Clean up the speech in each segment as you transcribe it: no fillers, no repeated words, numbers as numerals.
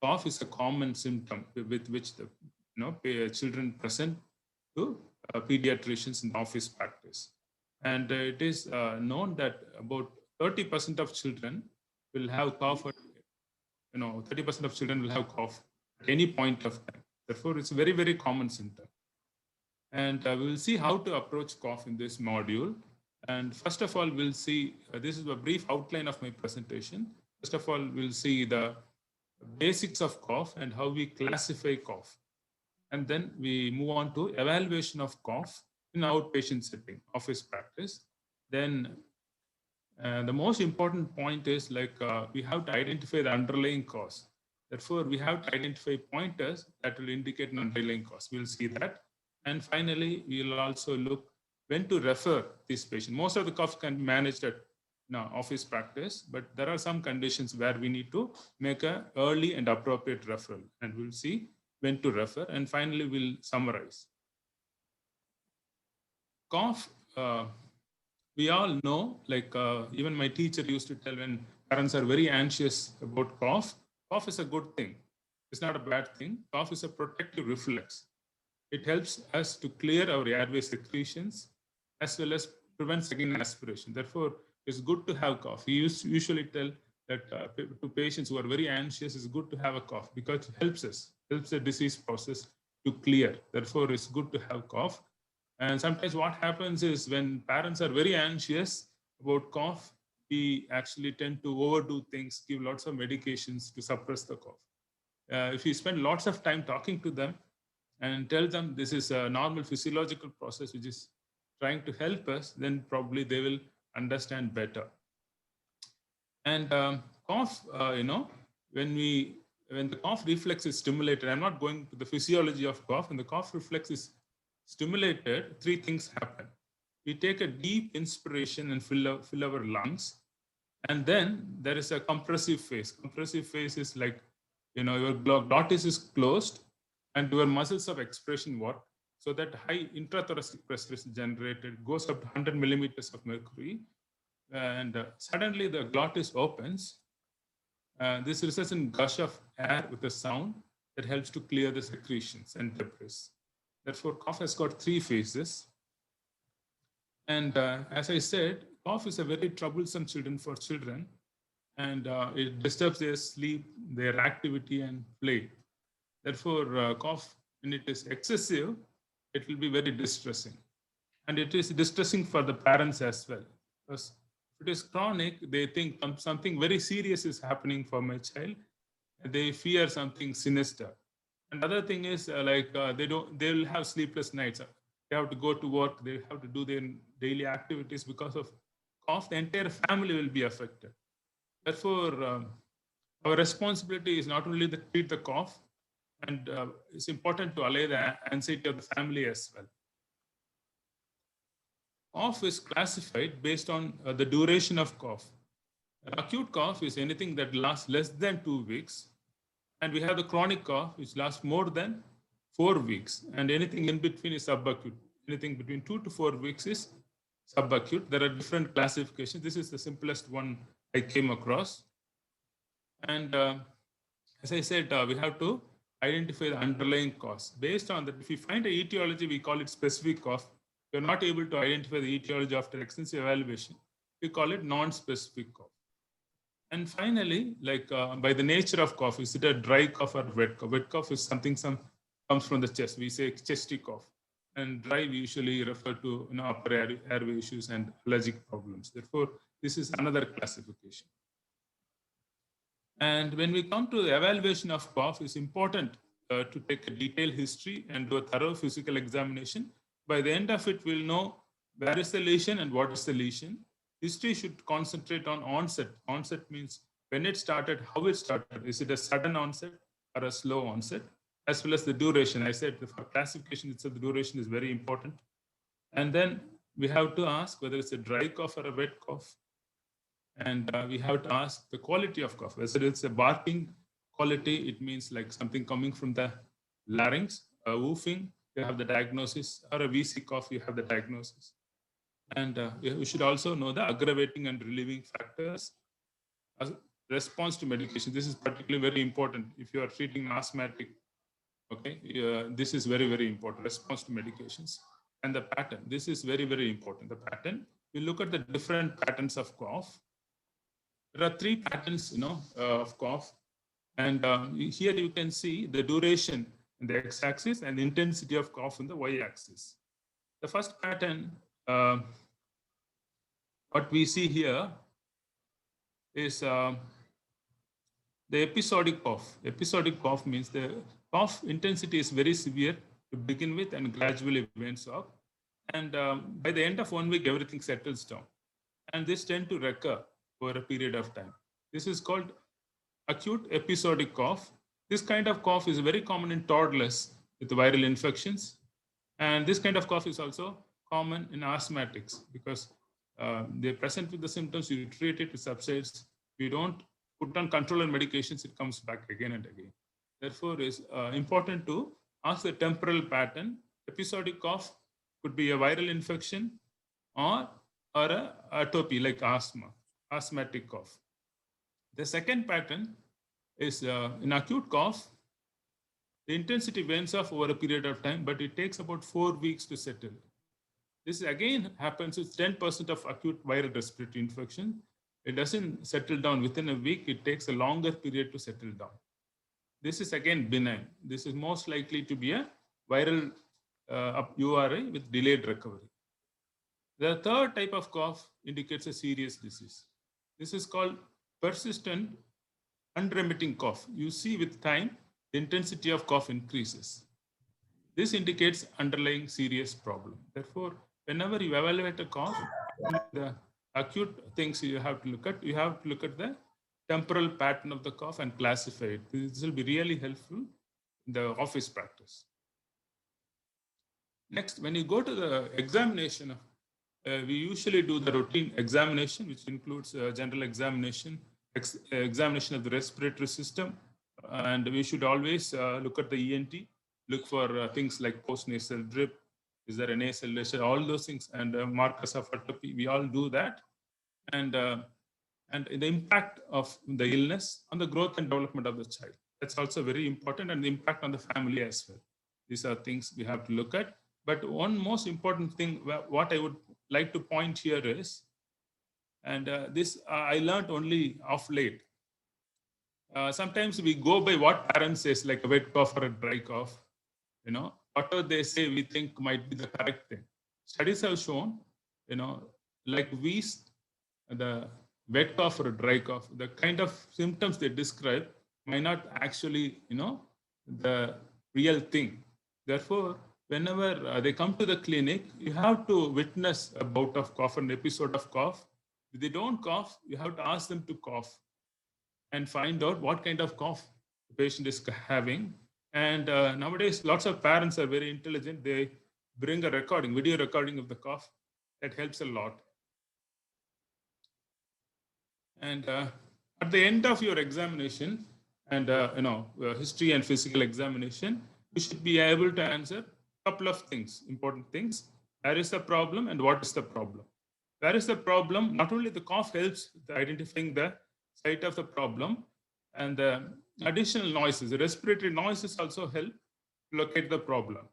cough is a common symptom with which the children present to pediatricians in office practice. And it is known that about 30% of children will have cough. 30% of children will have cough at any point of time. Therefore, it's a very, very common symptom. And we will see how to approach cough in this module. And first of all, we'll see, this is a brief outline of my presentation. First of all, we'll see the basics of cough and how we classify cough. And then we move on to evaluation of cough in outpatient setting, office practice. Then the most important point is we have to identify the underlying cause. Therefore, we have to identify pointers that will indicate an underlying cause. We'll see that. And finally, we'll also look when to refer this patient. Most of the cough can be managed at office practice, but there are some conditions where we need to make an early and appropriate referral. And we'll see when to refer. And finally, we'll summarize. Cough, we all know, even my teacher used to tell when parents are very anxious about cough, cough is a good thing. It's not a bad thing. Cough is a protective reflex. It helps us to clear our airway secretions as well as prevent second aspiration. Therefore, it's good to have cough. We usually tell that to patients who are very anxious, it's good to have a cough because it helps the disease process to clear. Therefore, it's good to have cough. And sometimes what happens is when parents are very anxious about cough, we actually tend to overdo things, give lots of medications to suppress the cough. If you spend lots of time talking to them and tell them this is a normal physiological process which is trying to help us, then probably they will understand better. And cough, when the cough reflex is stimulated, I'm not going to the physiology of cough, when the cough reflex is stimulated, three things happen. We take a deep inspiration and fill our lungs, and then there is a compressive phase. Compressive phase is like, your glottis is closed and your muscles of expression work, so that high intrathoracic pressure is generated, goes up to 100 millimeters of mercury, and suddenly the glottis opens. This results in gush of air with a sound that helps to clear the secretions and debris. Therefore, cough has got three phases. And as I said, cough is a very troublesome for children, and it disturbs their sleep, their activity, and play. Therefore, cough, when it is excessive, it will be very distressing. And it is distressing for the parents as well. Because if it is chronic, they think something very serious is happening for my child. They fear something sinister. And other thing is they will have sleepless nights. They have to go to work. They have to do their daily activities because of cough. The entire family will be affected. Therefore, our responsibility is not only to treat the cough, and it's important to allay the anxiety of the family as well. Cough is classified based on the duration of cough. Acute cough is anything that lasts less than 2 weeks. And we have the chronic cough, which lasts more than 4 weeks. And anything in between is subacute. Anything between 2 to 4 weeks is subacute. There are different classifications. This is the simplest one I came across. And as I said, we have to identify the underlying cause. Based on that, if we find a etiology, we call it specific cough. If you're not able to identify the etiology after extensive evaluation, we call it non-specific cough. And finally, by the nature of cough, is it a dry cough or wet cough? Wet cough is something comes from the chest. We say chesty cough. And dry, we usually refer to upper airway issues and allergic problems. Therefore, this is another classification. And when we come to the evaluation of cough, it's important to take a detailed history and do a thorough physical examination. By the end of it, we'll know where is the lesion and what is the lesion. History should concentrate on onset. Onset means when it started, how it started. Is it a sudden onset or a slow onset? As well as the duration. I said for classification itself, the duration is very important. And then we have to ask whether it's a dry cough or a wet cough. And we have to ask the quality of cough. Whether it's a barking quality, it means like something coming from the larynx. A woofing, you have the diagnosis. Or a VC cough, you have the diagnosis. And we should also know the aggravating and relieving factors. response to medication. This is particularly very important if you are treating an asthmatic. Okay, this is very, very important. Response to medications and the pattern. This is very, very important. The pattern. We look at the different patterns of cough. There are three patterns, of cough, and here you can see the duration in the x-axis and the intensity of cough in the y-axis. The first pattern, what we see here is the episodic cough. Episodic cough means the cough intensity is very severe to begin with and gradually wanes off. And by the end of 1 week, everything settles down. And this tend to recur over a period of time. This is called acute episodic cough. This kind of cough is very common in toddlers with viral infections. And this kind of cough is also common in asthmatics because they present with the symptoms, you treat it, it subsides. We don't put on control and medications, it comes back again and again. Therefore, it's important to ask the temporal pattern. Episodic cough could be a viral infection or a atopy like asthma, asthmatic cough. The second pattern is in acute cough, the intensity wanes off over a period of time, but it takes about 4 weeks to settle. This again happens with 10% of acute viral respiratory infection. It doesn't settle down within a week. It takes a longer period to settle down. This is again benign. This is most likely to be a viral URI with delayed recovery. The third type of cough indicates a serious disease. This is called persistent unremitting cough. You see with time, the intensity of cough increases. This indicates underlying serious problem. Therefore, whenever you evaluate a cough, the acute things you have to look at the temporal pattern of the cough and classify it. This will be really helpful in the office practice. Next, when you go to the examination, we usually do the routine examination, which includes general examination, examination of the respiratory system, and we should always look at the ENT, look for things like post-nasal drip, is there a nasal lesion, all those things, and markers of atopy. We all do that, and the impact of the illness on the growth and development of the child. That's also very important, and the impact on the family as well. These are things we have to look at. But one most important thing, what I would like to point here is, and this I learned only of late. Sometimes we go by what parents says, like a wet cough or a dry cough. Whatever they say, we think might be the correct thing. Studies have shown, like wheeze, the wet cough or a dry cough, the kind of symptoms they describe might not actually, the real thing. Therefore, whenever they come to the clinic, you have to witness a bout of cough, an episode of cough. If they don't cough, you have to ask them to cough and find out what kind of cough the patient is having. And nowadays, lots of parents are very intelligent. They bring a video recording of the cough. That helps a lot. And at the end of your examination and history and physical examination, you should be able to answer a couple of things, important things. Where is the problem and what is the problem? Where is the problem? Not only the cough helps with identifying the site of the problem, and the additional noises, the respiratory noises also help locate the problem.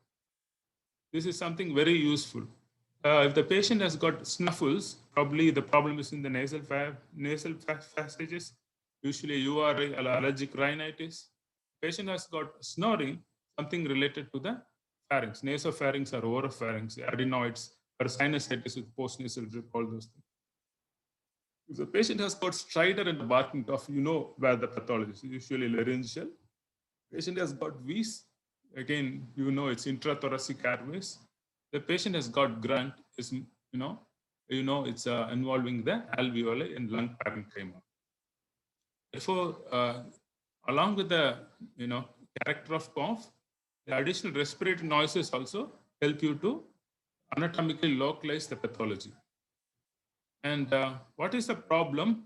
This is something very useful. If the patient has got snuffles, probably the problem is in the nasal passages, usually URI, allergic rhinitis. Patient has got snoring, something related to the pharynx, nasopharynx or oropharynx, adenoids, or sinusitis with postnasal drip, all those things. If the patient has got stridor and barking cough, you know where the pathology is, usually laryngeal. Patient has got wheeze, again, it's intrathoracic airways. The patient has got grunt, is it's involving the alveoli and lung parenchyma. Therefore, along with the character of cough, the additional respiratory noises also help you to anatomically localize the pathology. And what is the problem?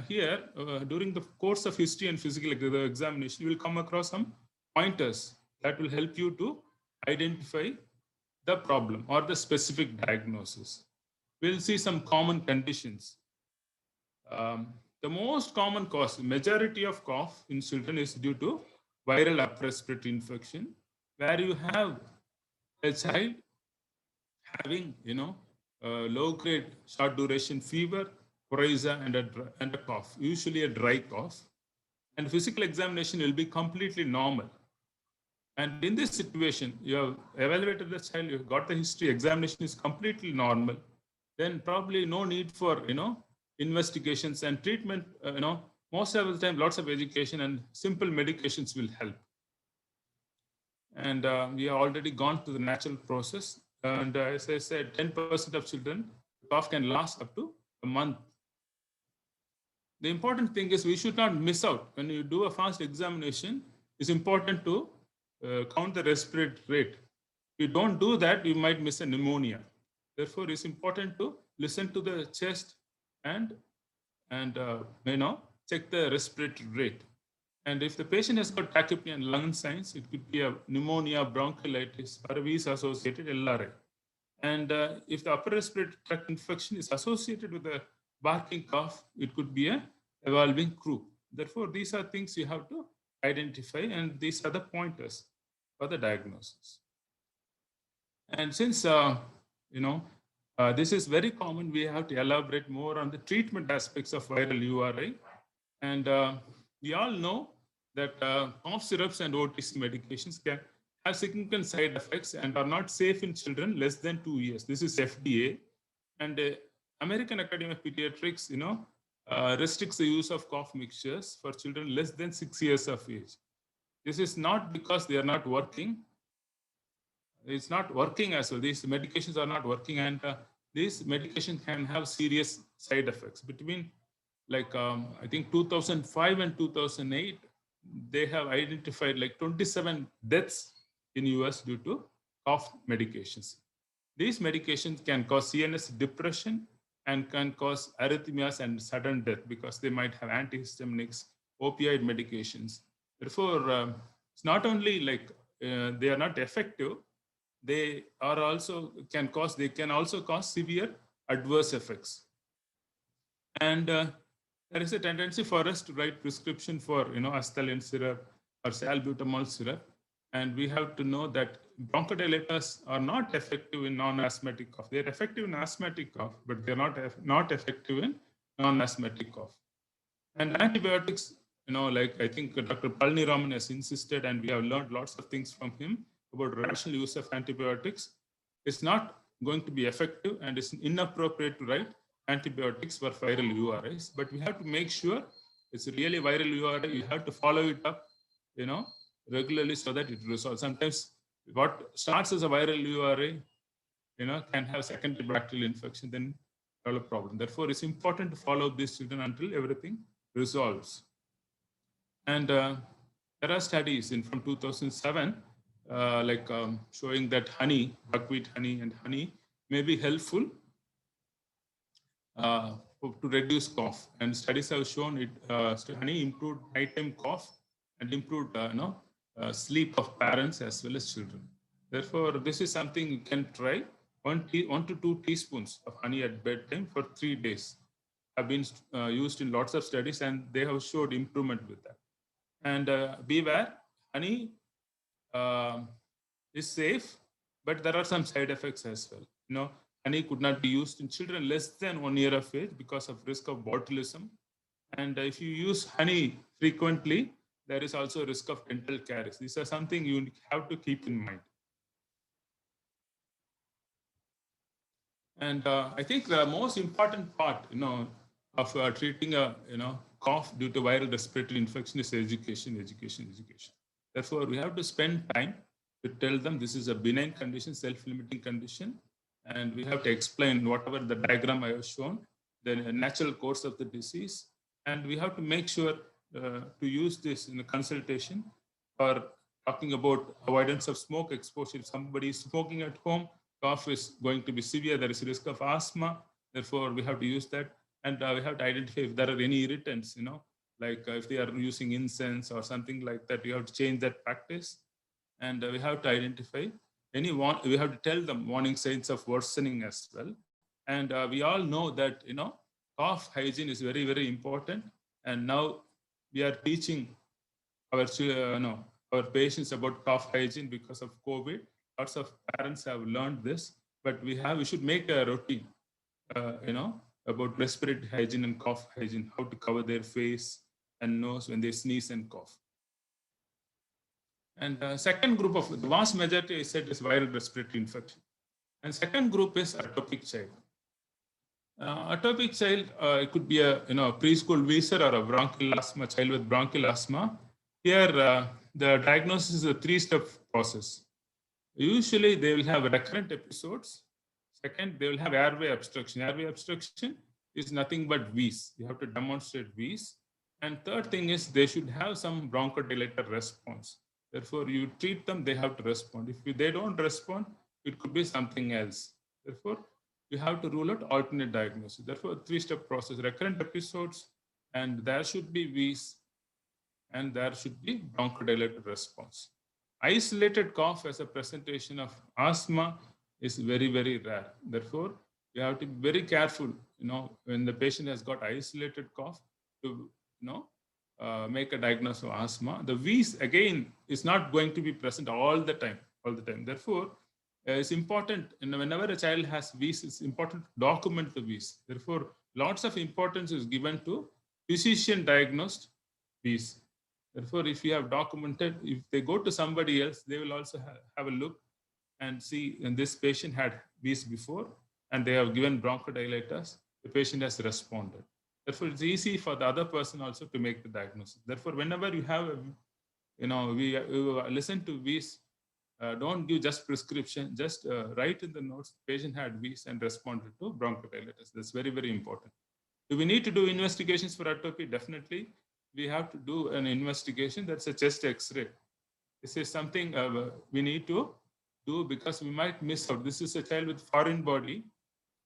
Here, during the course of history and physical examination, you will come across some pointers that will help you to identify the problem or the specific diagnosis. We'll see some common conditions. The most common cause, majority of cough in children is due to viral upper respiratory infection, where you have a child having, low grade short duration fever, coryza, and a cough, usually a dry cough. And physical examination will be completely normal. And in this situation, you have evaluated the child, you have got the history, examination is completely normal, then probably no need for, investigations and treatment. Most of the time, lots of education and simple medications will help. And we have already gone through the natural process. And as I said, 10% of children, cough can last up to a month. The important thing is we should not miss out. When you do a fast examination, it's important to count the respiratory rate. If you don't do that, you might miss a pneumonia. Therefore, it's important to listen to the chest and check the respiratory rate. And if the patient has got tachypnea and lung signs, it could be a pneumonia, bronchiolitis, or a wheeze-associated LRI. And if the upper respiratory tract infection is associated with a barking cough, it could be a evolving croup. Therefore, these are things you have to identify, and these are the pointers for the diagnosis. And since this is very common, we have to elaborate more on the treatment aspects of viral URI. And we all know that cough syrups and OTC medications can have significant side effects and are not safe in children less than 2 years. This is FDA. And American Academy of Pediatrics, restricts the use of cough mixtures for children less than 6 years of age. This is not because they are not working. It's not working as well. These medications are not working, and these medications can have serious side effects. Between I think 2005 and 2008, they have identified like 27 deaths in US due to cough medications. These medications can cause CNS depression and can cause arrhythmias and sudden death because they might have antihistaminics, opioid medications. Therefore, it's not only they are not effective, they are also can also cause severe adverse effects. And there is a tendency for us to write prescription for acetylene syrup or salbutamol syrup, and we have to know that bronchodilators are not effective in non-asthmatic cough. They're effective in asthmatic cough, but they're not effective in non-asthmatic cough. And antibiotics, I think Dr. Palni Raman has insisted, and we have learned lots of things from him about rational use of antibiotics. It's not going to be effective, and it's inappropriate to write antibiotics for viral URIs, but we have to make sure it's really viral URI. You have to follow it up, regularly so that it resolves. Sometimes what starts as a viral URI, can have secondary bacterial infection, then develop problem. Therefore, it's important to follow these children until everything resolves. And there are studies from 2007, showing that honey, buckwheat honey and honey may be helpful to reduce cough. And studies have shown it, honey improved nighttime cough and improved sleep of parents as well as children. Therefore, this is something you can try. 1 to 2 teaspoons of honey at bedtime for 3 days have been used in lots of studies, and they have showed improvement with that. And beware, honey is safe, but there are some side effects as well. Honey could not be used in children less than 1 year of age because of risk of botulism. And if you use honey frequently, there is also a risk of dental caries. These are something you have to keep in mind. And I think the most important part, of treating a cough due to viral respiratory infection is education. Therefore, we have to spend time to tell them this is a benign condition, self-limiting condition, and we have to explain whatever the diagram I have shown, the natural course of the disease, and we have to make sure to use this in a consultation for talking about avoidance of smoke exposure. If somebody is smoking at home, cough is going to be severe, there is a risk of asthma, therefore we have to use that. And we have to identify if there are any irritants, if they are using incense or something like that, you have to change that practice. And we have to identify we have to tell them warning signs of worsening as well. And we all know that, cough hygiene is very, very important. And now we are teaching our no, our patients about cough hygiene because of COVID. Lots of parents have learned this, but we should make a routine, about respiratory hygiene and cough hygiene, how to cover their face and nose when they sneeze and cough. And second group of the vast majority I said is viral respiratory infection. And second group is atopic child. Atopic child, it could be a preschool wheezer or a bronchial asthma child with bronchial asthma. Here, the diagnosis is a three-step process. Usually, they will have recurrent episodes. Second, they will have airway obstruction. Airway obstruction is nothing but wheeze. You have to demonstrate wheeze. And third thing is they should have some bronchodilator response. Therefore, you treat them, they have to respond. If they don't respond, it could be something else. Therefore, you have to rule out alternate diagnosis. Therefore, three-step process, recurrent episodes, and there should be wheeze, and there should be bronchodilator response. Isolated cough as a presentation of asthma is very, very rare. Therefore, you have to be very careful, when the patient has got isolated cough to, make a diagnosis of asthma. The wheeze, again, is not going to be present all the time. Therefore, it's important, whenever a child has wheeze, it's important to document the wheeze. Therefore, lots of importance is given to physician diagnosed wheeze. Therefore, if you have documented, if they go to somebody else, they will also have a look and see, and this patient had wheeze before, and they have given bronchodilators, the patient has responded. Therefore, it's easy for the other person also to make the diagnosis. Therefore, whenever you have, we listen to wheeze, don't give just prescription, just write in the notes, patient had wheeze and responded to bronchodilators. That's very, very important. Do we need to do investigations for atopy? Definitely. We have to do an investigation. That's a chest X-ray. This is something we need to do because we might miss out. This is a child with foreign body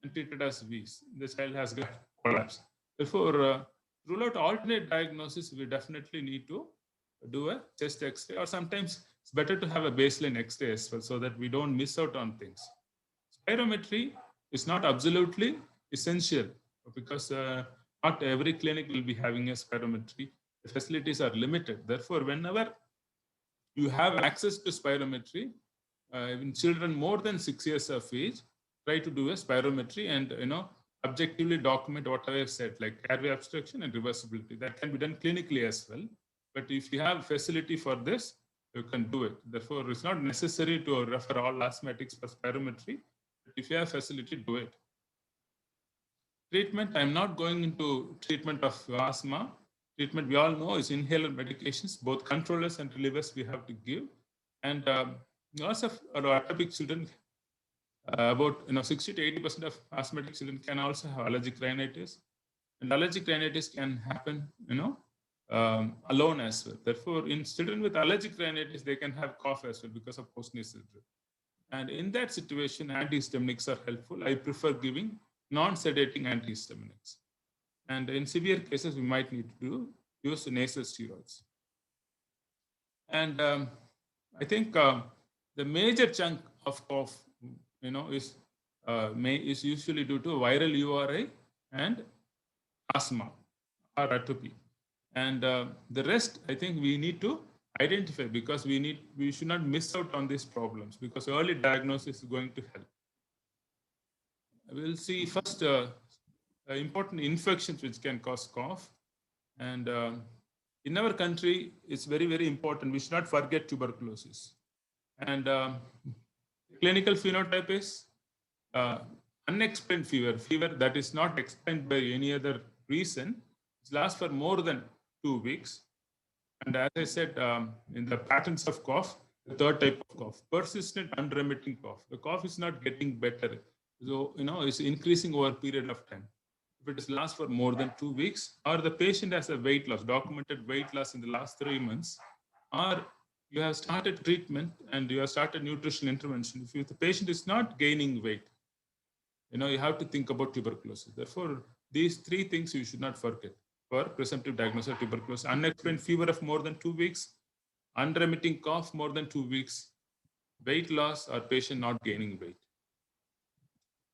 and treated as wheeze. The child has got collapse. Therefore, rule out alternate diagnosis, we definitely need to do a chest X-ray, or sometimes it's better to have a baseline X-ray as well so that we don't miss out on things. Spirometry is not absolutely essential because not every clinic will be having a spirometry. The facilities are limited. Therefore, whenever you have access to spirometry, in children more than 6 years of age, try to do a spirometry and objectively document what I have said, like airway obstruction and reversibility. That can be done clinically as well. But if you have facility for this, you can do it. Therefore, it's not necessary to refer all asthmatics for spirometry. But if you have facility, do it. Treatment, I'm not going into treatment of asthma. Treatment, we all know, is inhaler medications, both controllers and relievers we have to give. And lots of atopic children, about 60 to 80% of asthmatic children can also have allergic rhinitis. And allergic rhinitis can happen, alone as well. Therefore, in children with allergic rhinitis, they can have cough as well because of postnasal drip. And in that situation, antihistaminics are helpful. I prefer giving non-sedating antihistaminics. And in severe cases, we might need to use nasal steroids. And I think the major chunk of cough, is usually due to viral URI and asthma or atopy. And the rest, I think we need to identify because we should not miss out on these problems because early diagnosis is going to help. We'll see first important infections which can cause cough. And in our country, it's very, very important. We should not forget tuberculosis. And clinical phenotype is unexplained fever that is not explained by any other reason. It lasts for more than 2 weeks. And as I said, in the patterns of cough, the third type of cough, persistent unremitting cough. The cough is not getting better. So, it's increasing over a period of time. If it lasts for more than 2 weeks, or the patient has a weight loss, documented weight loss in the last 3 months, or you have started treatment and you have started nutritional intervention. If the patient is not gaining weight, you have to think about tuberculosis. Therefore, these 3 things you should not forget for presumptive diagnosis of tuberculosis. Unexplained fever of more than 2 weeks, unremitting cough more than 2 weeks, weight loss, or patient not gaining weight.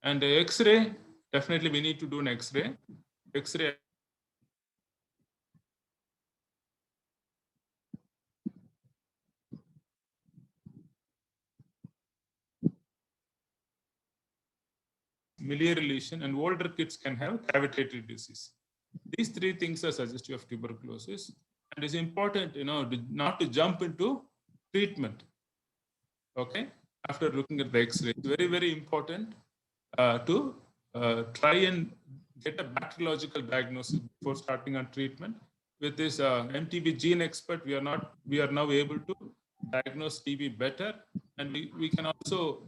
And X-ray, definitely we need to do an X-ray. X-ray miliary lesion, and older kids can have cavitated disease. These three things are suggestive of tuberculosis, and it's important, not to jump into treatment. Okay, after looking at the X-ray, it's very, very important to try and get a bacteriological diagnosis before starting on treatment. With this MTB gene expert, we are now able to diagnose TB better, and we can also,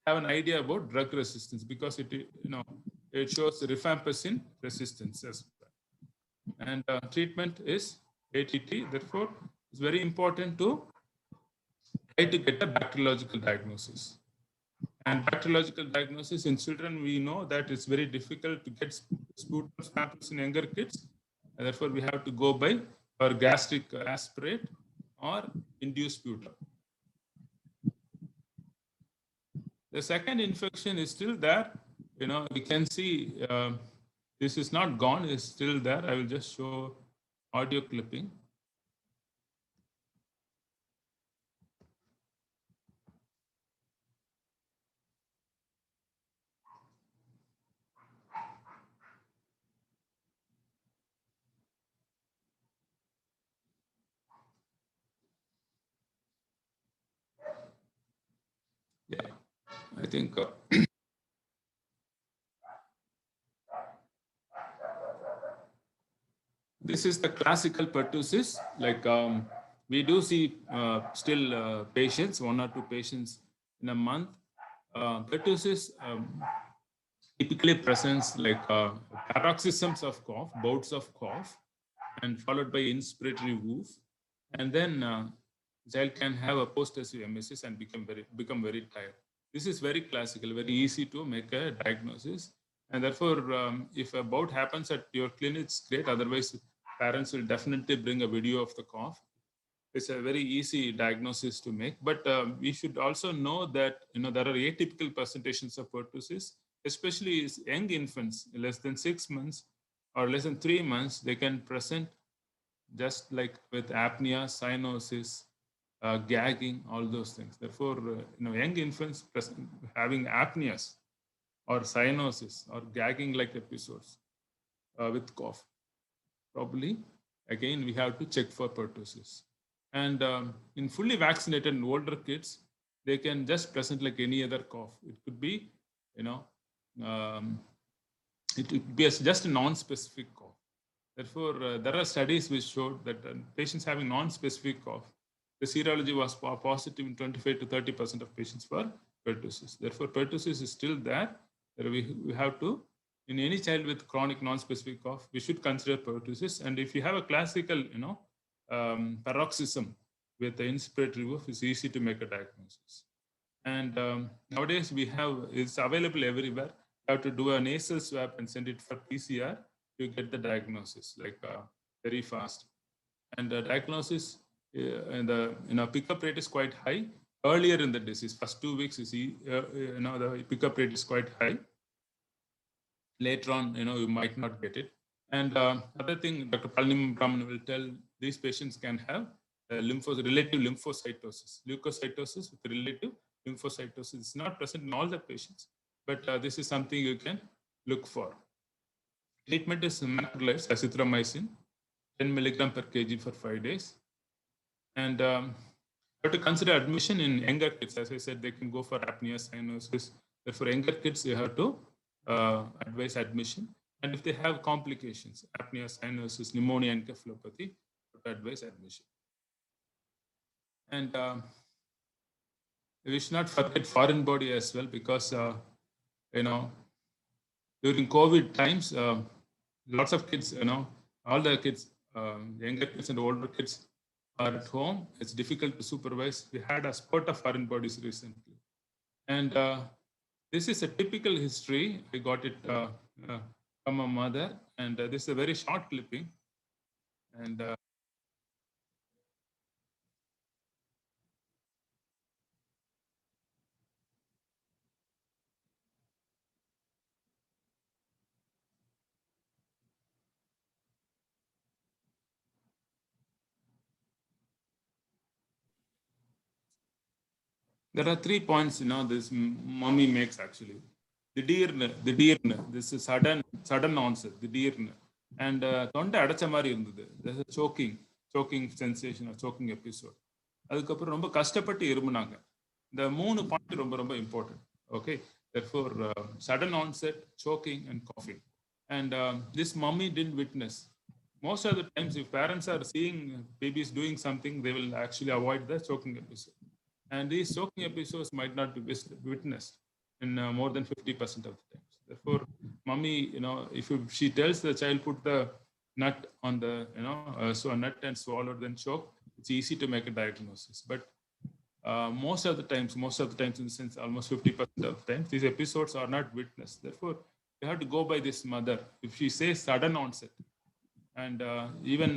have an idea about drug resistance, because it shows rifampicin resistance as well. And treatment is ATT. Therefore, it's very important to try to get a bacteriological diagnosis. And bacteriological diagnosis in children, we know that it's very difficult to get sputum samples in younger kids. And therefore, we have to go by our gastric aspirate or induced sputum. The second infection is still there. We can see this is not gone, it's still there. I will just show audio clipping. Yeah, I think this is the classical pertussis. Like we do see still patients, 1 or 2 patients in a month. Pertussis typically presents like paroxysms of cough, bouts of cough, and followed by inspiratory woof. And then child can have a post-acute emesis and become very tired. This is very classical, very easy to make a diagnosis. And therefore, if a bout happens at your clinic, it's great. Otherwise, parents will definitely bring a video of the cough. It's a very easy diagnosis to make. But we should also know that there are atypical presentations of pertussis, especially young infants, less than 6 months or less than 3 months. They can present just like with apnea, cyanosis, gagging, all those things. Therefore, young infants having apneas or cyanosis or gagging-like episodes with cough, probably, again, we have to check for pertussis. And in fully vaccinated and older kids, they can just present like any other cough. It could be, it could be just a non-specific cough. Therefore, there are studies which showed that patients having non-specific cough, the serology was positive in 25 to 30% of patients for pertussis. Therefore, pertussis is still there. We have to, in any child with chronic non-specific cough, we should consider pertussis. And if you have a classical, paroxysm with the inspiratory woof, it's easy to make a diagnosis. And nowadays it's available everywhere. You have to do a nasal swab and send it for PCR to get the diagnosis, like very fast. And the diagnosis and the pickup rate is quite high earlier in the disease. First 2 weeks, the pickup rate is quite high. Later on, you might not get it. And other thing, Dr. Palani Brahman will tell, these patients can have relative lymphocytosis, leukocytosis with relative lymphocytosis. It's not present in all the patients, but this is something you can look for. Treatment is macrolides, azithromycin, 10 milligram per kg for 5 days. And you have to consider admission in younger kids. As I said, they can go for apnea, cyanosis. For younger kids, you have to advise admission. And if they have complications, apnea, cyanosis, pneumonia, encephalopathy, you have to advise admission. And we should not forget foreign body as well, because, during COVID times, lots of kids, all the kids, younger kids and older kids are at home. It's difficult to supervise. We had a spurt of foreign bodies recently. And this is a typical history. I got it from a mother. And this is a very short clipping. And There are 3 points, this mummy makes actually. திடீர்னு, this is sudden onset, திடீர்னு. And தொண்டை அடைச்ச மாதிரி இருந்தது. There's a choking sensation, a choking episode. அதுக்கப்புறம் ரொம்ப கஷ்டப்பட்டு இருமுனாங்க. இந்த 3 point ரொம்ப ரொம்ப important. Okay, therefore sudden onset, choking and coughing. And this mummy didn't witness. Most of the times, if parents are seeing babies doing something, they will actually avoid the choking episode. And these choking episodes might not be witnessed in more than 50% of the times. Therefore, mummy, if she tells the child put the nut on the, so a nut and swallow then choke, it's easy to make a diagnosis. But most of the times in the sense almost 50% of the times, these episodes are not witnessed. Therefore, you have to go by this mother. If she says sudden onset, and even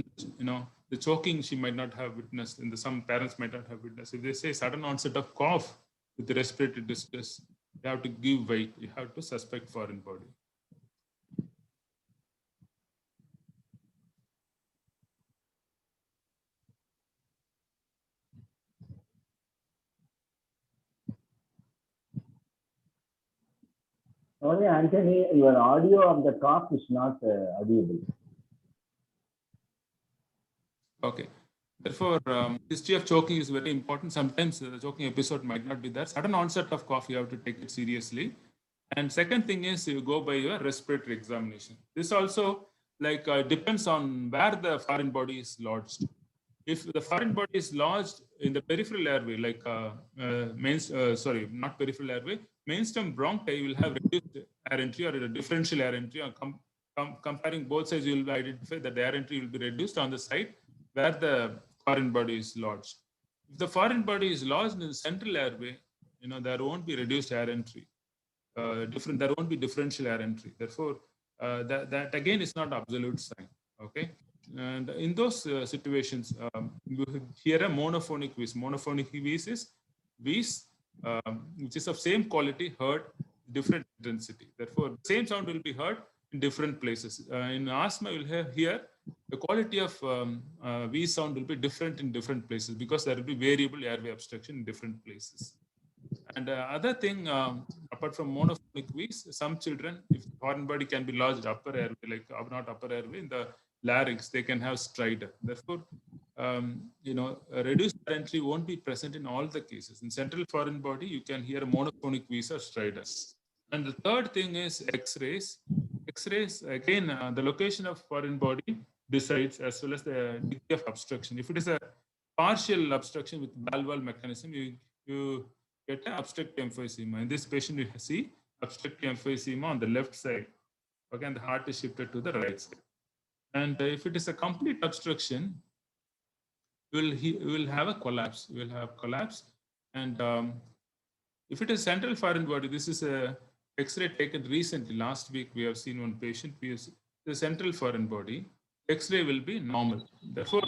the choking she might not have witnessed, and some parents might not have witnessed. If they say sudden onset of cough with respiratory distress, you have to give weight. You have to suspect foreign body. Only Antony, your audio of the cough is not audible. Okay. Therefore, history of choking is very important. Sometimes the choking episode might not be there. Sudden onset of cough, you have to take it seriously. And second thing is you go by your respiratory examination. This also depends on where the foreign body is lodged. If the foreign body is lodged in the peripheral airway, not peripheral airway, mainstem bronchi will have reduced air entry or a differential air entry. Comparing both sides, you will identify that the air entry will be reduced on the side where the foreign body is lodged. If the foreign body is lodged in the central airway, there won't be reduced air entry. There won't be differential air entry. Therefore, that again is not absolute sign. Okay. And in those situations, you hear a monophonic wheeze. Monophonic wheeze is wheeze which is of same quality, heard different intensity. Therefore, the same sound will be heard in different places. In asthma, you'll hear the quality of wheeze sound will be different in different places because there will be variable airway obstruction in different places. And other thing, apart from monophonic wheeze, some children, if the foreign body can be lodged upper airway, not upper airway, in the larynx, they can have stridor. Therefore, reduced air entry won't be present in all the cases. In central foreign body, you can hear a monophonic wheeze or stridor. And the third thing is X-rays. X-rays, again, the location of foreign body decides as well as the degree of obstruction. If it is a partial obstruction with valve mechanism, you get an obstructive emphysema. In this patient, you see obstructive emphysema on the left side. Okay, and the heart is shifted to the right side. And if it is a complete obstruction, you will have a collapse. You will have collapse. And if it is central foreign body, this is a X-ray taken recently. Last week, we have seen one patient. The central foreign body X-ray will be normal. Therefore,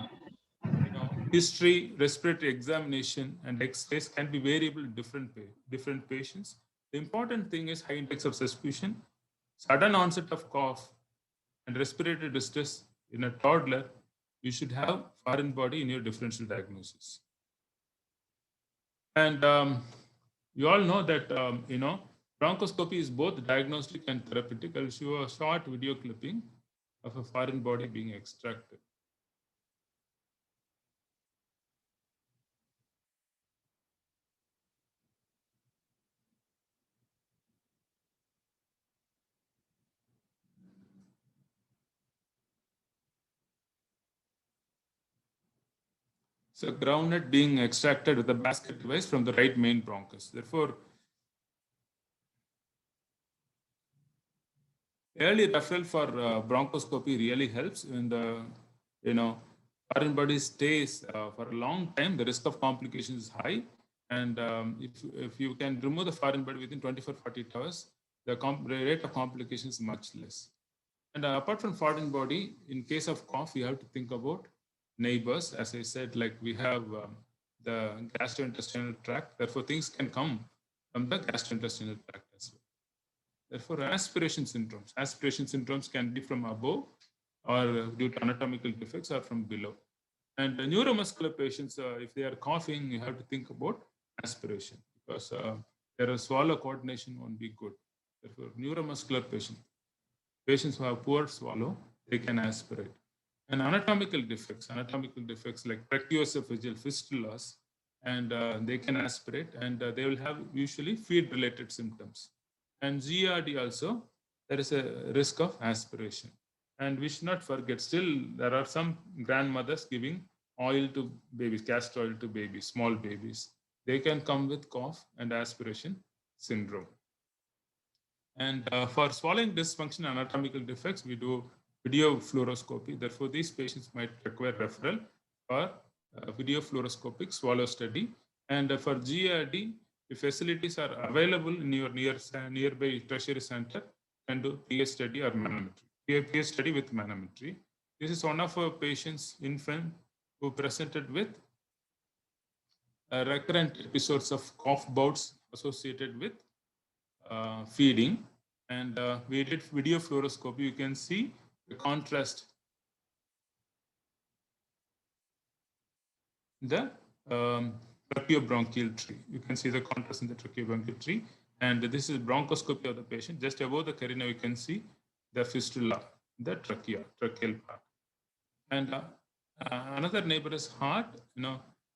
history, respiratory examination, and X-rays can be variable in different patients. The important thing is high index of suspicion, sudden onset of cough, and respiratory distress in a toddler. You should have foreign body in your differential diagnosis. And you all know that bronchoscopy is both diagnostic and therapeutic. I'll show a short video clipping of a foreign body being extracted. So groundnut being extracted with a basket device from the right main bronchus. Therefore, early referral for bronchoscopy really helps when the foreign body stays for a long time. The risk of complications is high, and if you can remove the foreign body within 24-48 hours, the rate of complications is much less. And apart from foreign body, in case of cough, you have to think about neighbors. As I said, like we have the gastrointestinal tract. Therefore, things can come from the gastrointestinal tract as well. Therefore, aspiration syndromes can be from above or due to anatomical defects or from below. And neuromuscular patients, if they are coughing, you have to think about aspiration. because their swallow coordination won't be good. Therefore, neuromuscular patients who have poor swallow, they can aspirate. And anatomical defects like tracheoesophageal fistulas, and they can aspirate, and they will have usually feed-related symptoms. And GERD also, there is a risk of aspiration. And we should not forget, still there are some grandmothers giving oil to babies, castor oil to babies, small babies. They can come with cough and aspiration syndrome. And for swallowing dysfunction anatomical defects, we do video fluoroscopy. Therefore, these patients might require referral for video fluoroscopic swallow study. And for GERD, if facilities are available in your nearby tertiary center, can do PA study or manometry. PA study with manometry. This is one of our patients, infant, who presented with recurrent episodes of cough bouts associated with feeding, and we did video fluoroscopy. You can see the contrast, the tracheobronchial tree. You can see the contrast in the tracheobronchial tree, and this is bronchoscopy of the patient. Just above the carina, you can see the fistula, the tracheal part. And another neighbor is heart.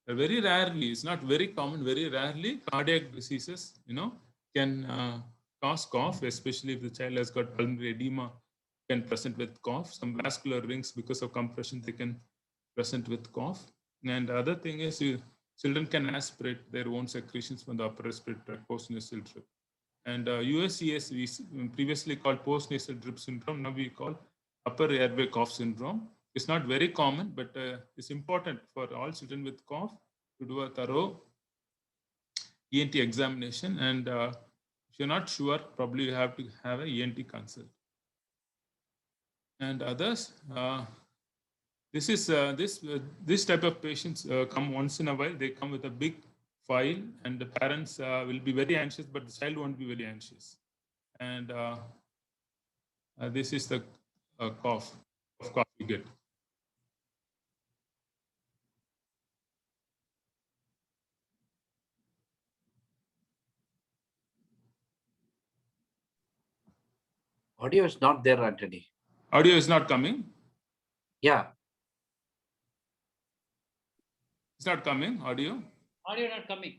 Very rarely, it's not very common, very rarely cardiac diseases, can cause cough, especially if the child has got pulmonary edema, can present with cough. Some vascular rings, because of compression, they can present with cough. And the other thing is, children can aspirate their own secretions from the upper respiratory tract, postnasal drip. And USCS, we previously called postnasal drip syndrome, now we call upper airway cough syndrome. It's not very common, but it's important for all children with cough to do a thorough ENT examination. And if you're not sure, probably you have to have an ENT consult. And others, this is this type of patients come once in a while. They come with a big file, and the parents will be very anxious, but the child won't be very anxious. And this is the cough you get. Audio is not there, Antony. Audio is not coming? Yeah. It's not coming, audio? Audio not coming.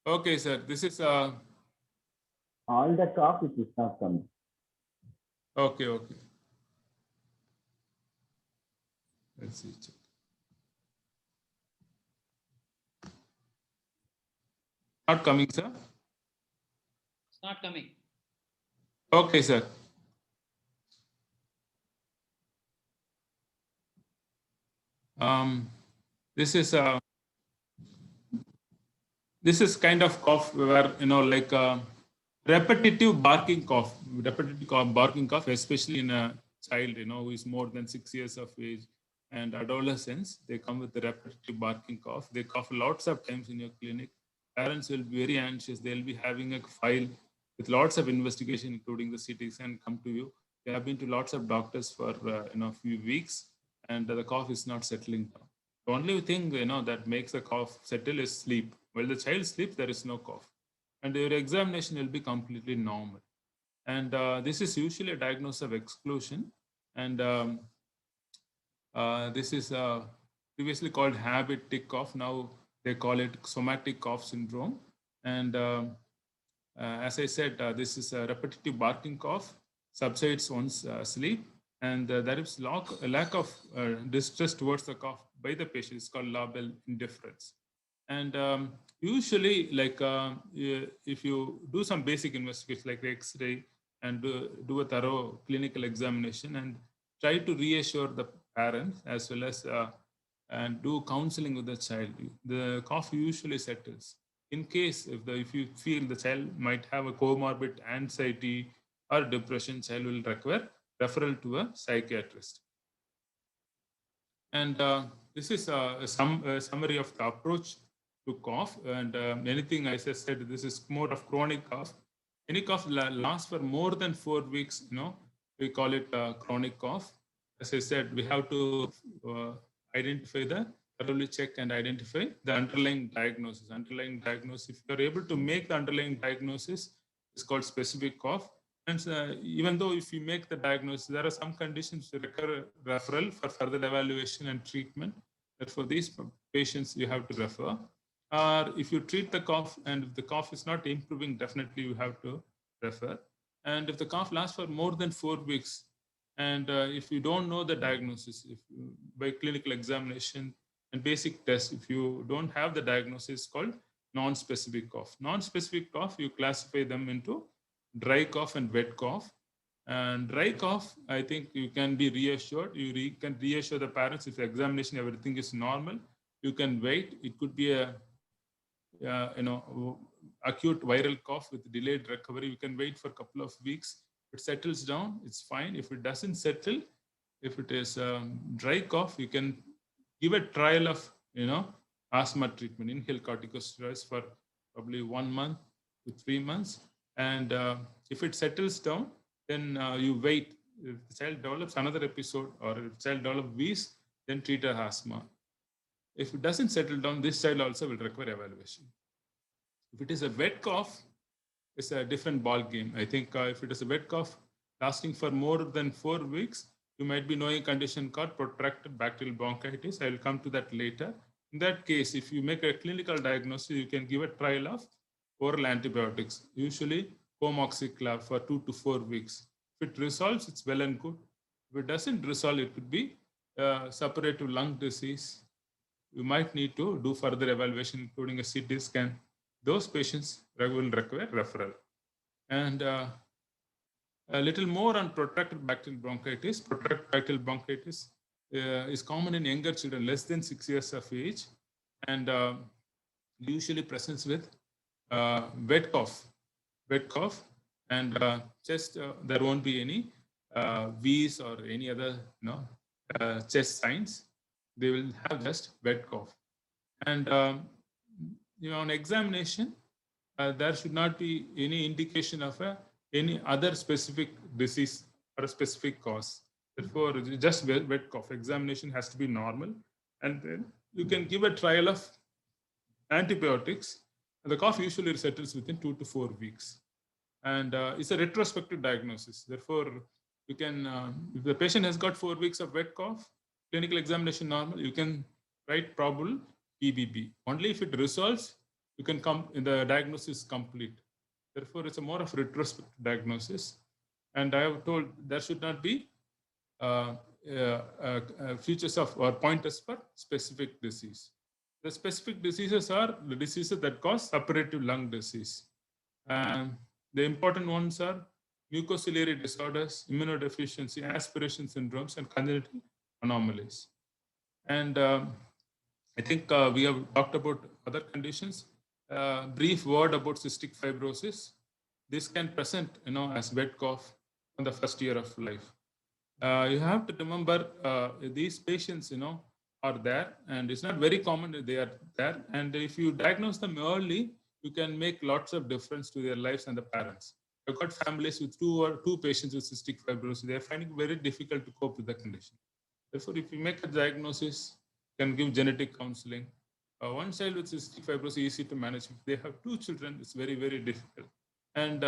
Okay, sir. This is... All the cough, it is not coming. Okay. Let's see. Check. Not coming, sir? It's not coming. Okay, sir. This is kind of cough where, like repetitive barking cough, especially in a child, who is more than 6 years of age and adolescents. They come with the repetitive barking cough. They cough lots of times in your clinic. Parents will be very anxious. They'll be having a file with lots of investigation, including the CT scan, come to you. They have been to lots of doctors for a few weeks, and the cough is not settling down. The only thing that makes the cough settle is sleep. While the child sleeps, there is no cough, and your examination will be completely normal. And this is usually a diagnosis of exclusion, and this is previously called habit tick cough. Now they call it somatic cough syndrome. And as I said, this is a repetitive barking cough, subsides once sleep, and there is a lack of distress towards the cough by the patient. It's called labile indifference. And usually, like if you do some basic investigation like the X-ray and do a thorough clinical examination and try to reassure the parents as well as and do counseling with the child, the cough usually settles. In case if you feel the child might have a comorbid anxiety or depression, child will require referral to a psychiatrist. And this is a summary of the approach to cough. And anything, as I said, this is more of chronic cough. Any cough lasts for more than 4 weeks, we call it chronic cough. As I said, we have to identify the thoroughly check and identify the underlying diagnosis. If you are able to make the underlying diagnosis, it's called specific cough. And even though if you make the diagnosis, there are some conditions that require referral for further evaluation and treatment. That for these patients, you have to refer. Or if you treat the cough and if the cough is not improving, definitely you have to refer. And if the cough lasts for more than 4 weeks, and if you don't know the diagnosis, if you, by clinical examination and basic tests, if you don't have the diagnosis, called non-specific cough. Non-specific cough, you classify them into dry cough and wet cough. And dry cough, I think you can be reassured. You can reassure the parents if the examination, everything is normal. You can wait. It could be a acute viral cough with delayed recovery. You can wait for a couple of weeks. If it settles down, it's fine. If it doesn't settle, if it is dry cough, you can give a trial of asthma treatment, inhale corticosteroids for probably 1 month to 3 months. And if it settles down, then you wait. If the child develops another episode or if the child develops wheeze, then treat a asthma. If it doesn't settle down, this child also will require evaluation. If it is a wet cough, it's a different ball game. I think if it is a wet cough lasting for more than 4 weeks, you might be knowing a condition called protracted bacterial bronchitis. I will come to that later. In that case, if you make a clinical diagnosis, you can give a trial of oral antibiotics, usually homoxiclav for 2 to 4 weeks. If it resolves, it's well and good. If it doesn't resolve, it could be suppurative lung disease. You might need to do further evaluation, including a CT scan. Those patients will require referral. And a little more on protracted bacterial bronchitis. Protracted bacterial bronchitis is common in younger children, less than 6 years of age, and usually presents with wet cough, and chest. There won't be any wheeze or any other chest signs. They will have just wet cough. And on examination, there should not be any indication of any other specific disease or a specific cause. Therefore, just wet cough. Examination has to be normal. And then you can give a trial of antibiotics. And the cough usually settles within 2 to 4 weeks. And it's a retrospective diagnosis. Therefore, you can, if the patient has got 4 weeks of wet cough, clinical examination normal, you can write probable PBB. Only if it resolves, you can come in the diagnosis complete. Therefore, it's a more of retrospective diagnosis. And I have told there should not be features of or pointers for specific disease. The specific diseases are the diseases that cause suppurative lung disease. The important ones are mucociliary disorders, immunodeficiency, aspiration syndromes, and congenital anomalies. And I think we have talked about other conditions. Brief word about cystic fibrosis. This can present, as wet cough in the first year of life. You have to remember these patients, are there, and it's not very common that they are there. And if you diagnose them early, you can make lots of difference to their lives and the parents. I've got families with two patients with cystic fibrosis. They're finding it very difficult to cope with the condition. Therefore, if you make a diagnosis, you can give genetic counseling. One child with cystic fibrosis is easy to manage. If they have 2 children, it's very, very difficult. And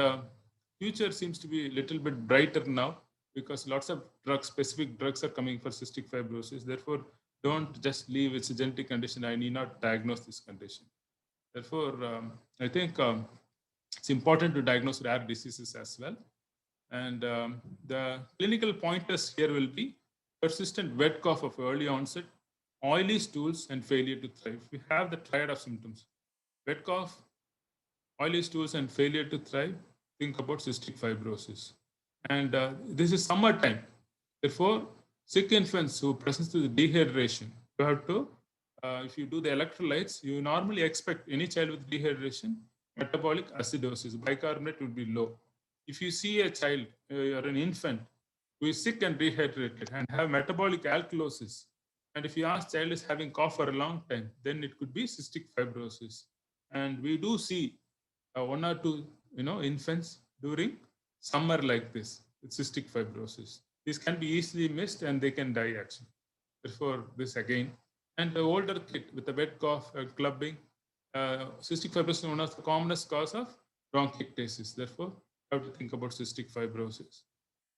future seems to be a little bit brighter now because lots of specific drugs are coming for cystic fibrosis. Therefore, don't just leave it's a genetic condition. I need not diagnose this condition. Therefore, I think it's important to diagnose rare diseases as well. And the clinical pointers here will be persistent wet cough of early onset, oily stools, and failure to thrive. We have the triad of symptoms: wet cough, oily stools, and failure to thrive. Think about cystic fibrosis. And this is summertime. Therefore, sick infants who present with dehydration, you have to, if you do the electrolytes, you normally expect any child with dehydration, metabolic acidosis, bicarbonate would be low. If you see a child or an infant who is sick and dehydrated and have metabolic alkalosis, and if you ask child is having cough for a long time, then it could be cystic fibrosis. And we do see 1 or 2, infants during summer like this with cystic fibrosis. This can be easily missed and they can die actually. Therefore, this again And the older kid with a wet cough, clubbing, cystic fibrosis is one of the commonest cause of bronchiectasis. Therefore, you have to think about cystic fibrosis.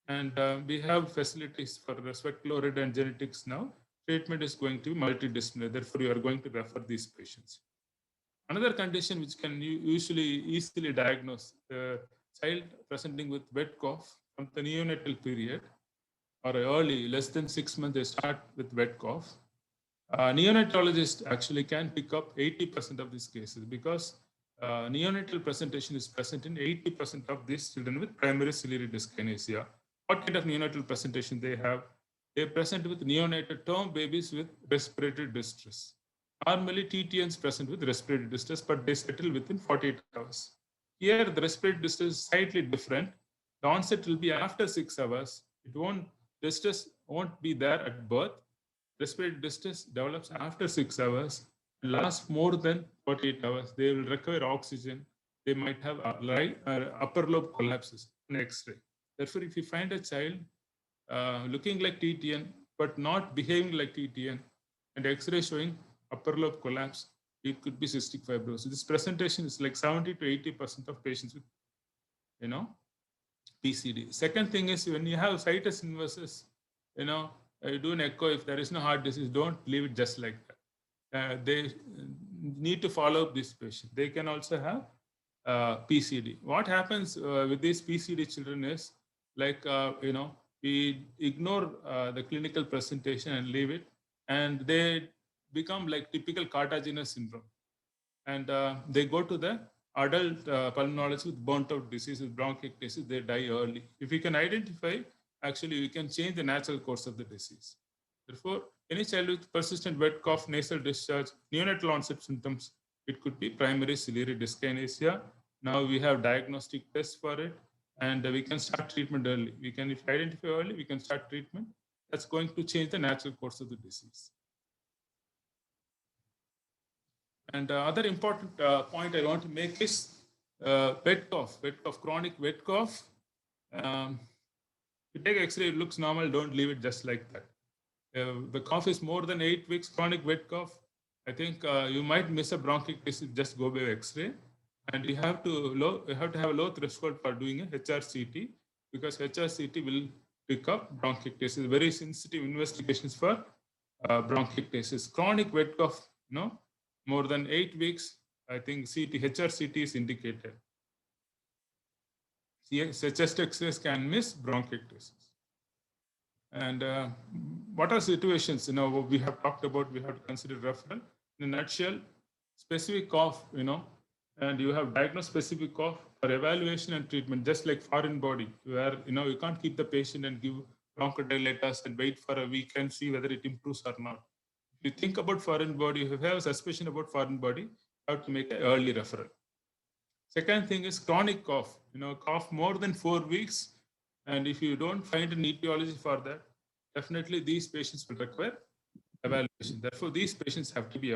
And we have facilities for sweat chloride and genetics now. Treatment is going to be multidisciplinary. Therefore, you are going to refer these patients. Another condition which can usually easily diagnose the child presenting with wet cough from the neonatal period or early, less than 6 months, they start with wet cough. Neonatologist actually can pick up 80% of these cases because neonatal presentation is present in 80% of these children with primary ciliary dyskinesia. What kind of neonatal presentation they have? They present with neonatal term babies with respiratory distress. Normally, TTNs present with respiratory distress, but they settle within 48 hours. Here, the respiratory distress is slightly different. The onset will be after 6 hours. Distress won't be there at birth. Respiratory distress develops after 6 hours and lasts more than 48 hours. They will require oxygen. They might have upper lobe collapses on X-ray. Therefore, if you find a child looking like TTN but not behaving like TTN and X-ray showing upper lobe collapse, it could be cystic fibrosis. This presentation is like 70 to 80% of patients with, PCD. Second thing is when you have situs inversus, you do an echo. If there is no heart disease, don't leave it just like that. They need to follow up this patient. They can also have PCD. What happens with these PCD children is like, we ignore the clinical presentation and leave it, and they become like typical cartaginous syndrome. And they go to the adult pulmonologist with burnt out disease, with bronchiectasis, they die early. If we can identify, actually, we can change the natural course of the disease. Therefore, any child with persistent wet cough, nasal discharge, neonatal onset symptoms, it could be primary ciliary dyskinesia. Now we have diagnostic tests for it, and we can start treatment early. If we identify early, we can start treatment. That's going to change the natural course of the disease. And other important point I want to make is wet cough, chronic wet cough. If you take X-ray, it looks normal. Don't leave it just like that. The cough is more than 8 weeks, chronic wet cough. I think you might miss a bronchiectasis. Just go by X-ray, and you have to have a low threshold for doing a HRCT because HRCT will pick up bronchiectasis. Very sensitive investigations for bronchiectasis. Chronic wet cough, more than 8 weeks, I think HRCT is indicated. Chest X-rays can miss bronchiectasis. And what are situations, we have talked about, we have to consider referral. In a nutshell, specific cough, and you have diagnosed specific cough for evaluation and treatment, just like foreign body, where, you can't keep the patient and give bronchodilators and wait for a week and see whether it improves or not. If you think about foreign body, if you have a suspicion about foreign body, you have to make an early referral. Second thing is chronic cough, cough more than 4 weeks. And if you don't find an etiology for that, definitely these patients will require evaluation. Therefore, these patients have to be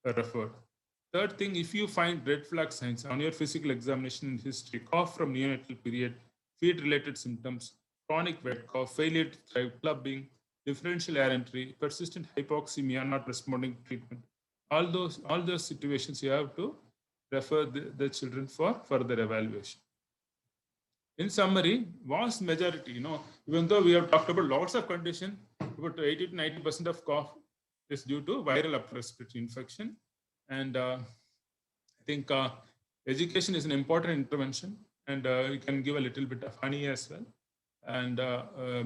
referred. Third thing, if you find red flag signs on your physical examination and history, cough from neonatal period, feed-related symptoms, chronic wet cough, failure to thrive, clubbing, differential air entry, persistent hypoxemia, not responding to treatment, all those situations you have to refer the children for further evaluation. In summary, vast majority, even though we have talked about lots of conditions, about 80 to 90% of cough is due to viral upper respiratory infection. And I think education is an important intervention, and you can give a little bit of honey as well. And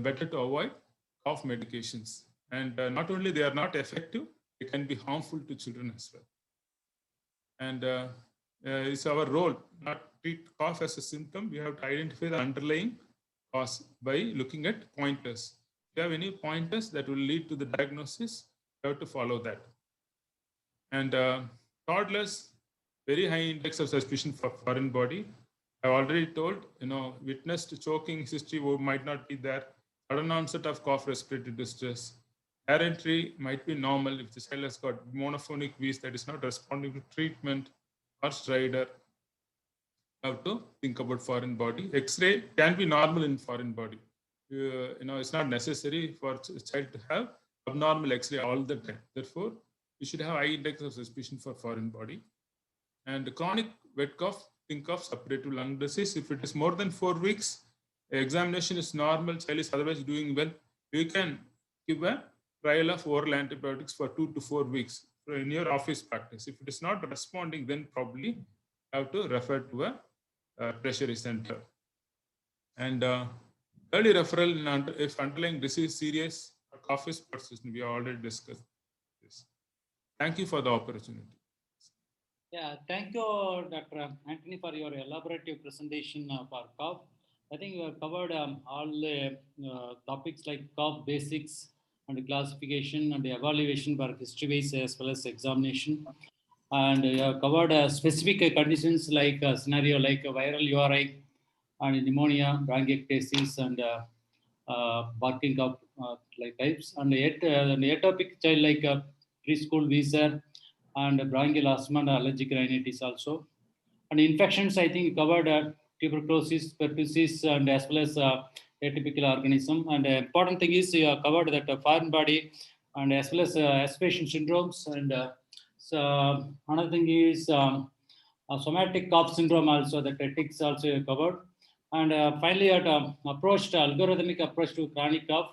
better to avoid cough medications. And not only they are not effective, they can be harmful to children as well. And it's our role not to treat cough as a symptom. We have to identify the underlying cause by looking at pointers. If you have any pointers that will lead to the diagnosis, you have to follow that. And toddlers, very high index of suspicion for foreign body. I've already told, witnessed choking history might not be there. Sudden onset of cough, respiratory distress. Air entry might be normal if the child has got monophonic wheeze that is not responding to treatment or stridor. Have to think about foreign body. X-ray can be normal in foreign body. It's not necessary for a child to have abnormal X-ray all the time. Therefore, you should have high index of suspicion for foreign body. And chronic wet cough, think of suppurative lung disease. If it is more than 4 weeks, examination is normal, child is otherwise doing well, you can give a trial of oral antibiotics for 2 to 4 weeks in your office practice. If it is not responding, then probably have to refer to a tertiary center. And early referral if underlying disease serious, cough is persistent. We already discussed this. Thank you for the opportunity. Yeah, thank you, Dr. Antony, for your elaborative presentation of our cough. I think you have covered all the topics like cough basics and classification and evaluation for history-based as well as examination. And you have covered specific conditions like scenario like viral URI and pneumonia, bronchiectasis, and barking cough like types, and atopic child like preschool visa and bronchial asthma and allergic rhinitis also. And infections, I think covered tuberculosis, pertussis, and as well as atypical organism. And the important thing is you covered that foreign body and as well as aspiration syndromes. And so another thing is somatic cough syndrome also, that ticks also covered. And finally, at algorithmic approach to chronic cough.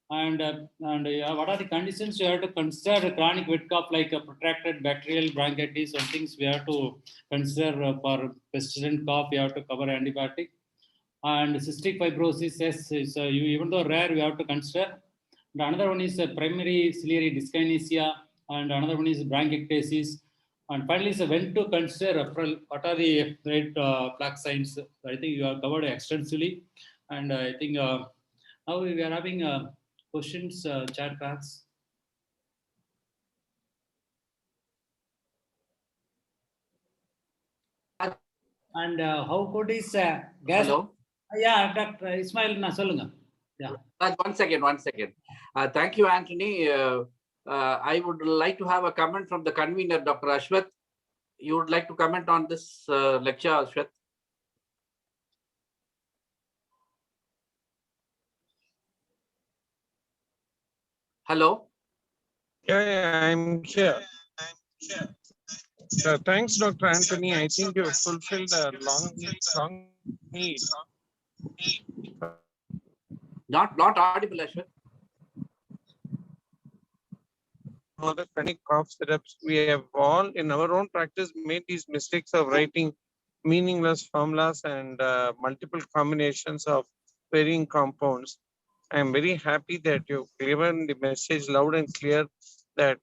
And what are the conditions you have to consider chronic wet cough like a protracted bacterial bronchitis or things we have to consider for persistent cough, you have to cover antibiotic. And cystic fibrosis, yes, is, even though rare, we have to consider. And another one is primary ciliary dyskinesia, and another one is bronchiectasis. And finally, is when to consider referral, what are the red flag signs. I think you have covered extensively. And I think now we are having questions, chat box. And how good is gas? Hello. Yeah, Dr. Ismail, na solunga. Yeah. One second. Thank you, Antony. I would like to have a comment from the convener, Dr. Ashwath. You would like to comment on this lecture, Ashwath? Hello? Yeah, I'm here. Thanks, Dr. Antony. I think you fulfilled a long need. Not audible, Ashwath. Other chronic cough syrups, we have all in our own practice made these mistakes of writing meaningless formulas and multiple combinations of varying compounds. I am very happy that you've given the message loud and clear that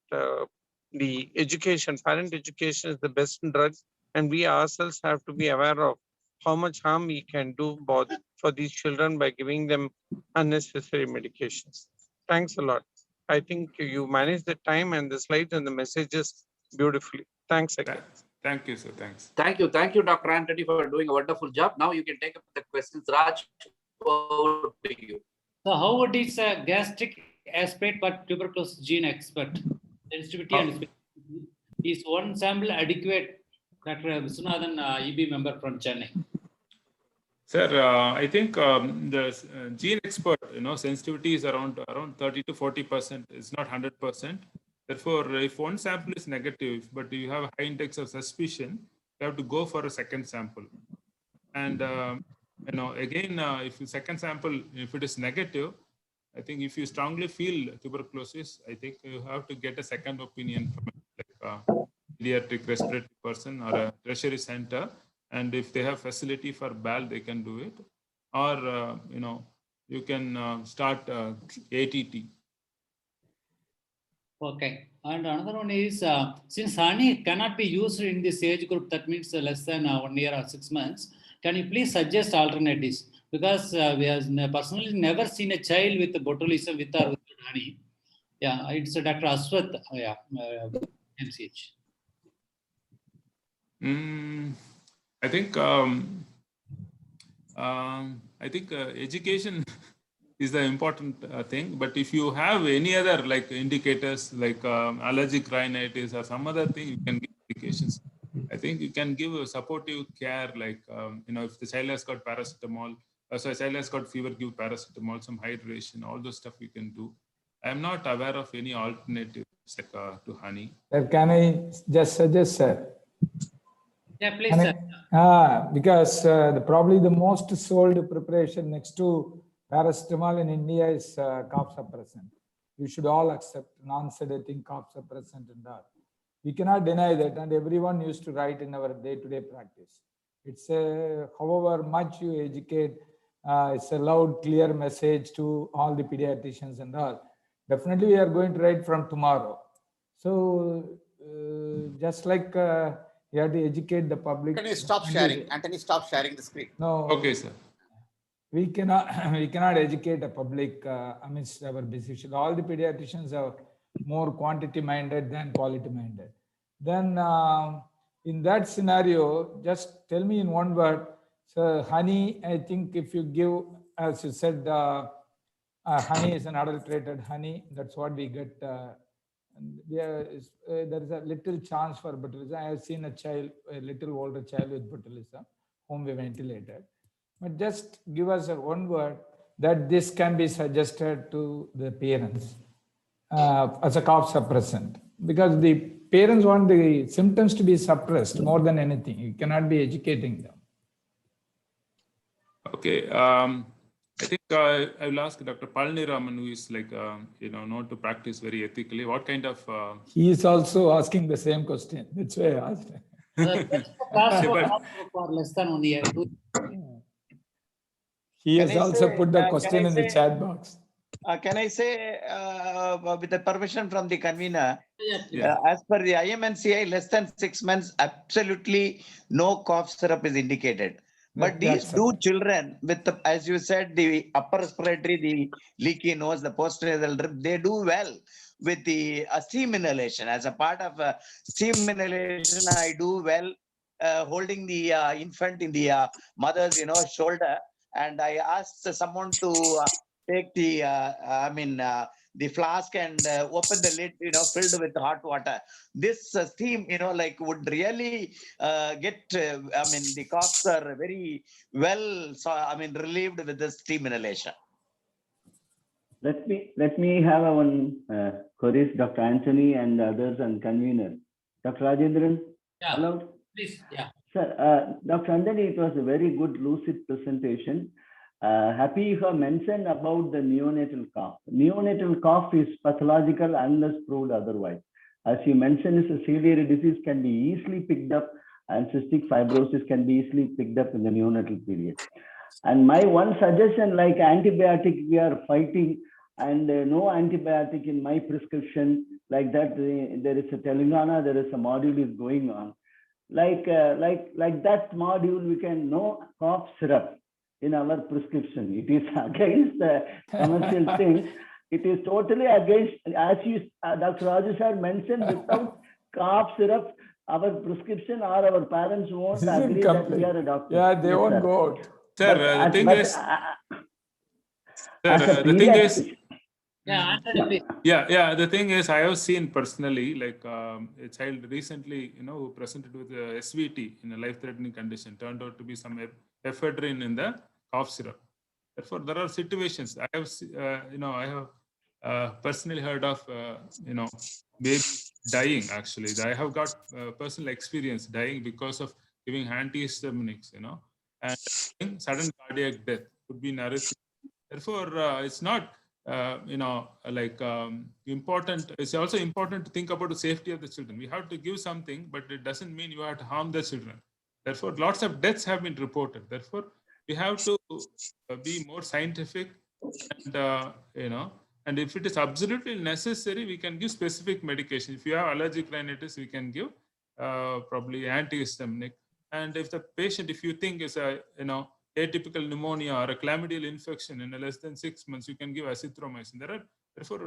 the education, parent education is the best drug, and we ourselves have to be aware of how much harm we can do both for these children by giving them unnecessary medications. Thanks a lot. I think you managed the time and the slides and the messages beautifully. Thanks again. Thank you, sir. Thanks. Thank you, Dr. Antony, for doing a wonderful job. Now you can take up the questions. Raj, over to you. So how would this gastric aspirate but tuberculosis gene expert? Sensitivity and specificity. Is one sample adequate? Dr. Viswanathan, EB member from Chennai. Sir, I think the gene expert, sensitivity is around 30 to 40%. It's not 100%. Therefore, if one sample is negative, but you have a high index of suspicion, you have to go for a second sample. And again, if the second sample, if it is negative, I think if you strongly feel tuberculosis, I think you have to get a second opinion from a pediatric respiratory person or a tertiary center. And if they have facility for BAL, they can do it. Or, you can start ATT. Okay. And another one is, since honey cannot be used in this age group, that means less than 1 year or 6 months, can you please suggest alternatives? Because we have personally never seen a child with botulism with or without honey. Yeah, it's Dr. Ashwath, MCH. I think education is the important thing. But if you have any other like indicators like allergic rhinitis or some other thing, you can give medications. I think you can give a supportive care, like if the child has got paracetamol, so child has got fever, give paracetamol, some hydration, all those stuff you can do. I am not aware of any alternative to honey. Sir, can I just suggest, sir? Yeah, please, Can sir. because probably the most sold preparation next to paracetamol in India is cough suppressant. You should all accept non-sedating cough suppressant and all. We cannot deny that, and everyone used to write in our day-to-day practice. It's however much you educate, it's a loud, clear message to all the pediatricians and all. Definitely, we are going to write from tomorrow. So, just like you have to educate the public. Can you stop sharing? Antony, stop sharing the screen. No. Okay, sir. We cannot educate the public amidst our busy schedule. All the pediatricians are more quantity minded than quality minded. Then in that scenario, just tell me in one word. So honey, I think if you give, as you said, honey is an adulterated honey. That's what we get. And there is a little chance for botulism. I have seen a little older child with botulism, whom we ventilated. But just give us one word that this can be suggested to the parents as a cough suppressant, because the parents want the symptoms to be suppressed more than anything. You cannot be educating them. Okay. I think I will ask Dr. Palni Raman, who is known to practice very ethically. What kind of? He is also asking the same question. That's why I asked. For less than 1 year. He has also put the question in the chat box. Can I say, with the permission from the convener, Yeah. as per the IMNCI, less than 6 months, absolutely no cough syrup is indicated. But these two children with, as you said, the upper respiratory, the leaky nose, the postnasal drip, they do well with the steam inhalation. As a part of steam inhalation, I do well holding the infant in the mother's, shoulder. And I asked someone to take the, the flask and open the lid, filled with hot water. This steam, would really get, the coughs are very well, relieved with the steam inhalation. Let me have one queries, Dr. Antony and others and convener. Dr. Rajendran, Yeah. allowed? Please, yeah. Sir, Dr. Antony, it was a very good lucid presentation. Happy you have mentioned about the neonatal cough. Neonatal cough is pathological unless proved otherwise. As you mentioned, it's a ciliary disease, can be easily picked up, and cystic fibrosis can be easily picked up in the neonatal period. And my one suggestion, like antibiotic, we are fighting, and no antibiotic in my prescription, like that. There is a Telangana, there is a module is going on. Like that module, we can no cough syrup in our prescription. It is against the commercial things. It is totally against, as you, Dr. Raju sir mentioned, without cough syrup, our prescription or our parents won't agree that we are a doctor. Yeah, they won't go out. Sir, the thing is, the thing is, Yeah, Antony, please. yeah. The thing is, I have seen personally, like a child recently, who presented with SVT in a life-threatening condition, turned out to be some ephedrine in the cough syrup. Therefore, there are situations I have, I have personally heard of, babies dying. Actually, I have got personal experience dying because of giving antihistaminics, and sudden cardiac death could be narrative. Therefore, it's not. Important. It's also important to think about the safety of the children. We have to give something, but it doesn't mean you have to harm the children. Therefore, lots of deaths have been reported. Therefore, we have to be more scientific, and and if it is absolutely necessary, we can give specific medication. If you have allergic rhinitis, we can give probably antihistaminic. And if the patient, if you think is a atypical pneumonia or a chlamydial infection in less than 6 months, you can give azithromycin. Therefore,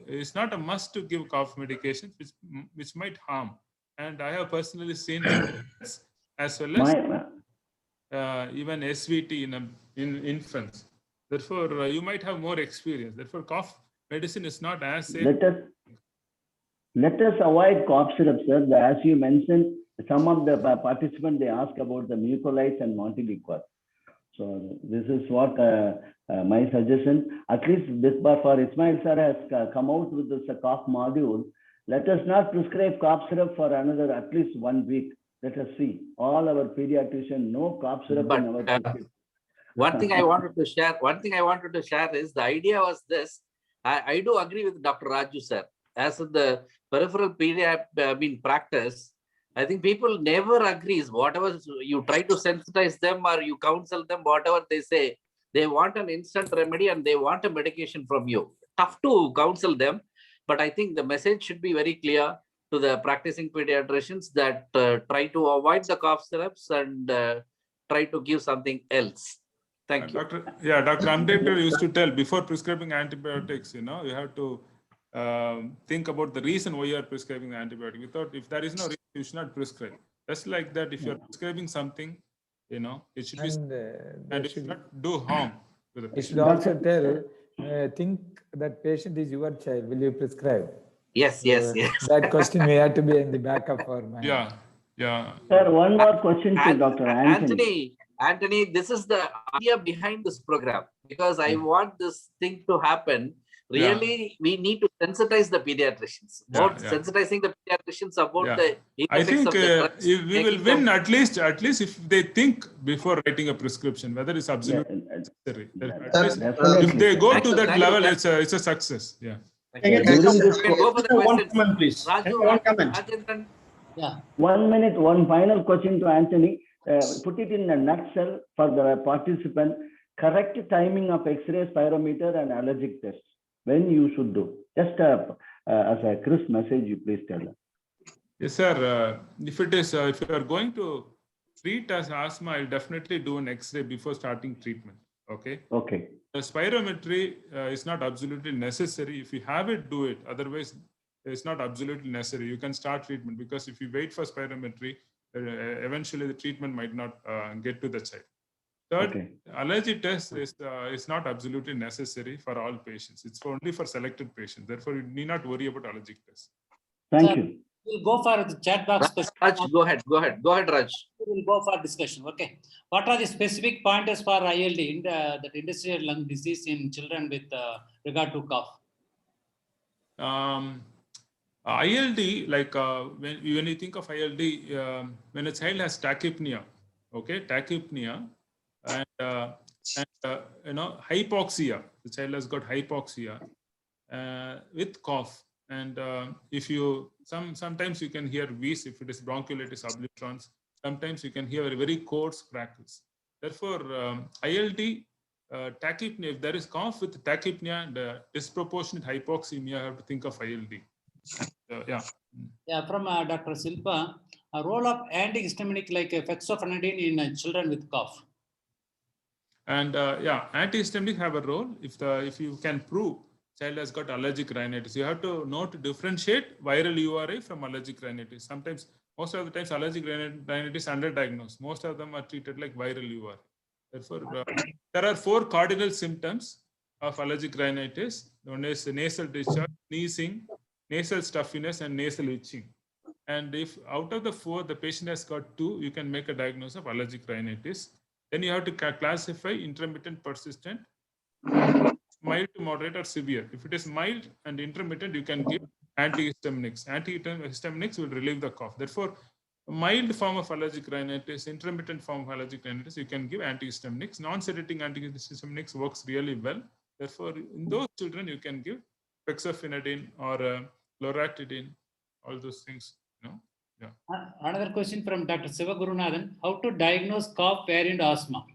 it's not a must to give cough medications, which might harm. And I have personally seen as well as even SVT in infants. Therefore, you might have more experience. Therefore, cough medicine is not as safe. Let us avoid cough syrup, sir. As you mentioned, some of the participants, they ask about the mucolytes and Montelukast. So this is what my suggestion. At least this bar for Ismail sir has come out with this cough module. Let us not prescribe cough syrup for another at least 1 week. Let us see. All our pediatrician, no cough syrup But in our prescription. one thing I wanted to share is the idea was this. I do agree with Dr. Raju sir. As in the peripheral practice, I think people never agrees. Whatever you try to sensitize them or you counsel them, whatever they say, they want an instant remedy and they want a medication from you. Tough to counsel them, but I think the message should be very clear to the practicing pediatricians that try to avoid the cough syrups and try to give something else. Thank you. Dr. Ambedkar used to tell before prescribing antibiotics, you have to think about the reason why you are prescribing the antibiotic. If there is no reason, you should not prescribe. Just like that, if you are prescribing something, it should be, and it should not do harm to the You patient. should also tell, think that patient is your child. Will you prescribe? Yes. That question may have to be in the back of our mind. Yeah. Sir, one more question to Dr. Antony. Anthony, this is the idea behind this program, because I want this thing to happen. Really, we need to sensitize the pediatricians. Sensitizing the pediatricians about the I think of the drugs, we will win at least if they think before writing a prescription whether it's absolutely necessary. If they go to that level, it's a success. Yeah. During this go for the one questions. comment, please. Raju, One comment. Rajendran. Yeah. 1 minute, one final question to Antony. Put it in a nutshell for the participant. Correct timing of X-ray, spirometer, and allergic tests. When you should do. Just as a crisp message, you please tell us. Yes, sir. If you are going to treat as asthma, I'll definitely do an X-ray before starting treatment. Okay. The spirometry is not absolutely necessary. If you have it, do it. Otherwise, it's not absolutely necessary. You can start treatment, because if you wait for spirometry, eventually the treatment might not get to the child. Third, allergy test is not absolutely necessary for all patients. It's only for selected patients. Therefore, you need not worry about allergic tests. Thank you. We'll go for the chat box. Raj, go ahead, Raj. We'll go for discussion. Okay. What are the specific pointers for ILD, that interstitial lung disease in children with regard to cough? ILD, like when you think of ILD, when a child has tachypnea, tachypnea, and hypoxia, the child has got hypoxia with cough, and if you sometimes you can hear wheeze if it is bronchiolitis obliterans. Sometimes you can hear very coarse crackles. Therefore, ILD, tachypnea, if there is cough with tachypnea and disproportionate hypoxemia, you have to think of ILD. From Dr. Silpa, a role of antihistaminic like fexofenadine in children with cough. And antihistaminic have a role if you can prove child has got allergic rhinitis. You have to know to differentiate viral URI from allergic rhinitis. Sometimes, most of the times, allergic rhinitis underdiagnosed. Most of them are treated like viral URI. Therefore, there are 4 cardinal symptoms of allergic rhinitis. One is nasal discharge, sneezing, nasal stuffiness, and nasal itching. And if out of the 4, the patient has got 2, you can make a diagnosis of allergic rhinitis. Then you have to classify intermittent, persistent, mild to moderate, or severe. If it is mild and intermittent, you can give antihistaminics. Antihistaminics will relieve the cough. Therefore, a mild form of allergic rhinitis, intermittent form of allergic rhinitis, you can give antihistaminics. Non-sedating antihistaminics works really well. Therefore, in those children, you can give fexofenadine or loratadine, all those things. Another question from Dr. Sivagurunathan: how to diagnose cough variant asthma?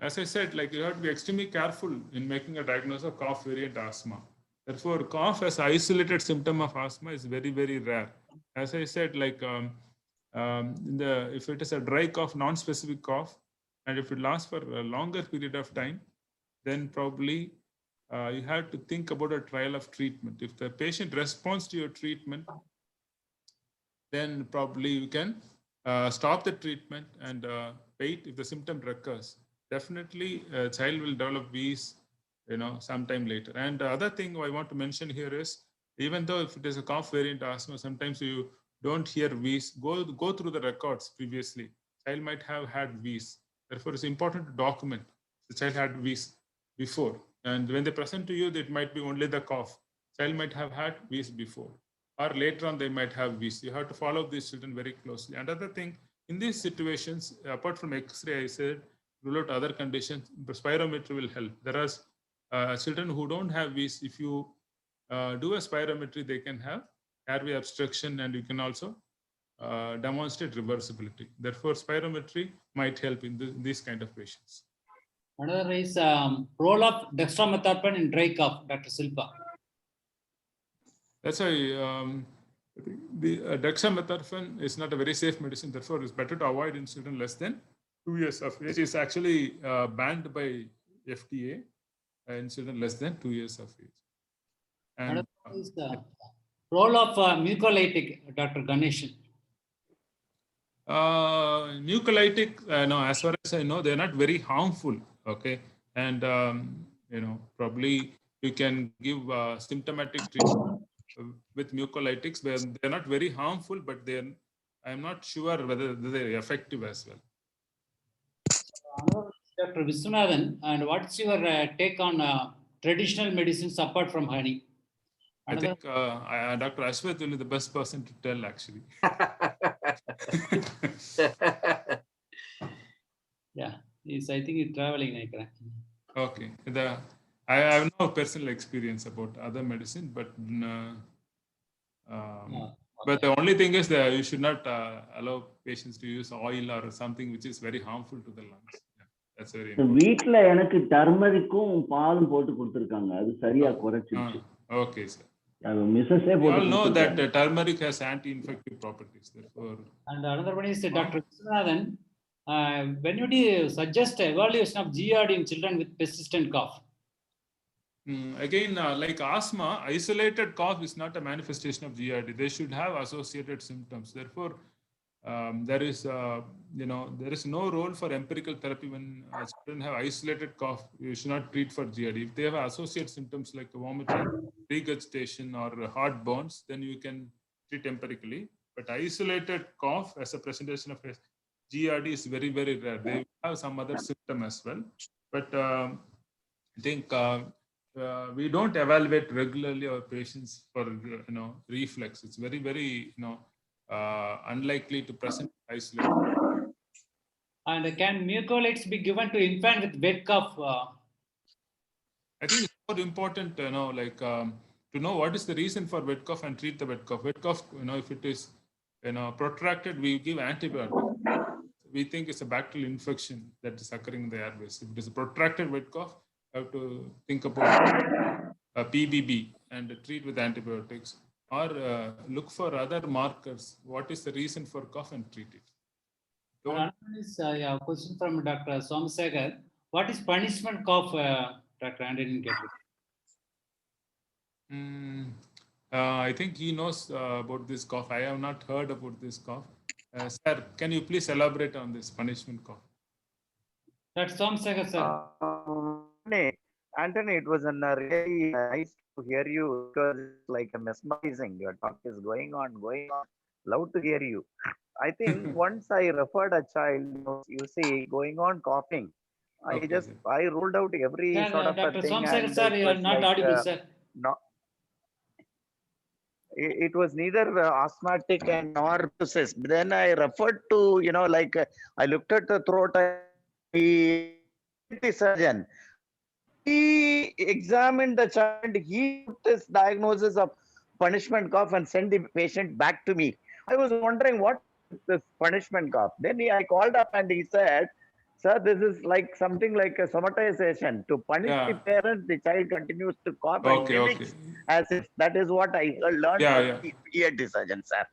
As I said, like you have to be extremely careful in making a diagnosis of cough variant asthma. Therefore, cough as isolated symptom of asthma is very, very rare. As I said, like if it is a dry cough, non-specific cough, and if it lasts for a longer period of time, then probably you have to think about a trial of treatment. If the patient responds to your treatment, then probably you can stop the treatment and wait if the symptom recurs. Definitely, a child will develop wheeze, sometime later. And the other thing I want to mention here is, even though if it is a cough variant asthma, sometimes you don't hear wheeze. Go through the records previously. Child might have had wheeze. Therefore, it's important to document the child had wheeze before. And when they present to you, it might be only the cough. Child might have had wheeze before, or later on they might have wheeze. You have to follow these children very closely. Another thing, in these situations, apart from X-ray, I said, rule out other conditions, spirometry will help. There are children who don't have wheeze. If you do a spirometry, they can have airway obstruction, and you can also demonstrate reversibility. Therefore, spirometry might help in these kind of patients. Another is role of dextromethorphan in dry cough, Dr. Silpa. That's why the dextromethorphan is not a very safe medicine. Therefore, it's better to avoid in children less than 2 years of age. It's actually banned by FDA in children less than 2 years of age. And Another is role of mucolytic, Dr. Ganeshan. Mucolytic, no, as far as I know, they're not very harmful. Okay, and probably you can give symptomatic treatment with mucolytics, where they're not very harmful, but I'm not sure whether they're effective as well. Dr. Viswanathan, and what's your take on traditional medicines apart from honey? I think Dr. Ashwath will be the best person to tell, actually. Yeah, I think he's traveling. Okay. I have no personal experience about other medicine, but but the only thing is that you should not allow patients to use oil or something which is very harmful to the lungs. Yeah, that's very important. வீட்ல எனக்கு டர்மரிக்கும் பாலும் போட்டு கொடுத்திருக்காங்க. அது சரியா குறைச்சிருச்சு. Okay, sir. We all know that turmeric has anti-infective properties. Therefore, and another one is Dr. Viswanathan. When would you suggest evaluation of GERD in children with persistent cough? Again, like asthma, isolated cough is not a manifestation of GERD. They should have associated symptoms. Therefore, there is no role for empirical therapy when children have isolated cough. You should not treat for GERD. If they have associated symptoms like vomiting, regurgitation, or heartburns, then you can treat empirically. But isolated cough as a presentation of GERD is very, very rare. They have some other symptom as well. But I think we don't evaluate regularly our patients for reflux. It's very, very unlikely to present isolated. And can mucolytics be given to infant with wet cough? I think it's more important, to know what is the reason for wet cough and treat the wet cough. Wet cough, if it is protracted, we give antibiotics. We think it's a bacterial infection that is occurring in the airways. If it is a protracted wet cough, you have to think about PBB and treat with antibiotics, or look for other markers. What is the reason for cough and treat it. A question from Dr. Somasekhar. What is punishment cough, Dr. Antony? I think he knows about this cough. I have not heard about this cough. Sir, can you please elaborate on this punishment cough? Dr. Somasekhar, sir. Antony, it was really nice to hear you, because it's like mesmerizing. Your talk is going on. Love to hear you. I think once I referred a child, you see, going on coughing. Okay, I ruled out every sort of Dr. a thing. Somasekhar, sir, you are not audible, sir. No. It was neither asthmatic and nor ptosis. Then I referred to, I looked at the throat. The surgeon, he examined the child. He put this diagnosis of punishment cough and sent the patient back to me. I was wondering what is this punishment cough. Then I called up and he said, "Sir, this is like something like a somatization. To punish the parents, the child continues to cough and mimics as if." That is what I learned from the ENT surgeon, sir.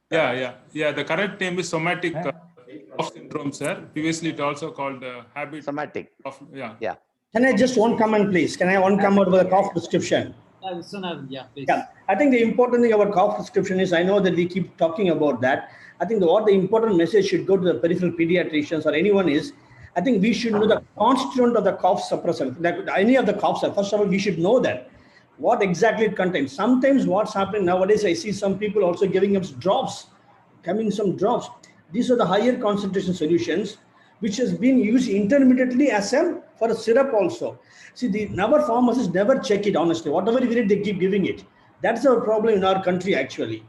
Yeah. The correct name is somatic cough syndrome, sir. Previously, it also called habit somatic cough. Yeah. Can I just one comment, please? Can I one comment about the cough prescription? Please. Yeah, I think the important thing about cough prescription is, I know that we keep talking about that. I think what the important message should go to the peripheral pediatricians or anyone is, I think we should know the constituent of the cough suppressant, any of the coughs. First of all, we should know that what exactly it contains. Sometimes what's happening nowadays, I see some people also giving us drops, some drops. These are the higher concentration solutions. which has been used intermittently as for a syrup also. See, our pharmacists never check it honestly. Whatever we need, they keep giving it. That's our problem in our country actually.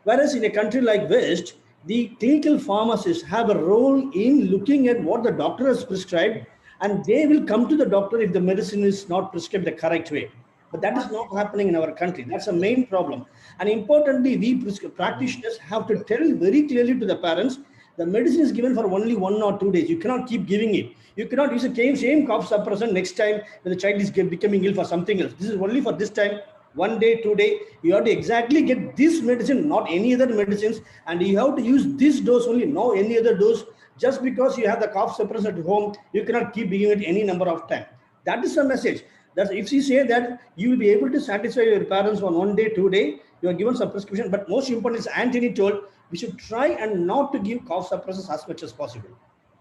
Whereas in a country like West, the clinical pharmacists have a role in looking at what the doctor has prescribed, and they will come to the doctor if the medicine is not prescribed the correct way. But that is not happening in our country. That's a main problem. And importantly, we practitioners have to tell very clearly to the parents, the medicine is given for only 1 or 2 days. You cannot keep giving it. You cannot use the same cough suppressant next time when the child is becoming ill for something else. This is only for this time. 1 day, 2 day, you have to exactly get this medicine, not any other medicines, and you have to use this dose only, no any other dose. Just because you have the cough suppressor at home, you cannot keep giving it any number of time. That is the message. That if you say that you will be able to satisfy your parents on 1 day, 2 day, you are given some prescription. But most important is Antony told, we should try and not to give cough suppressors as much as possible.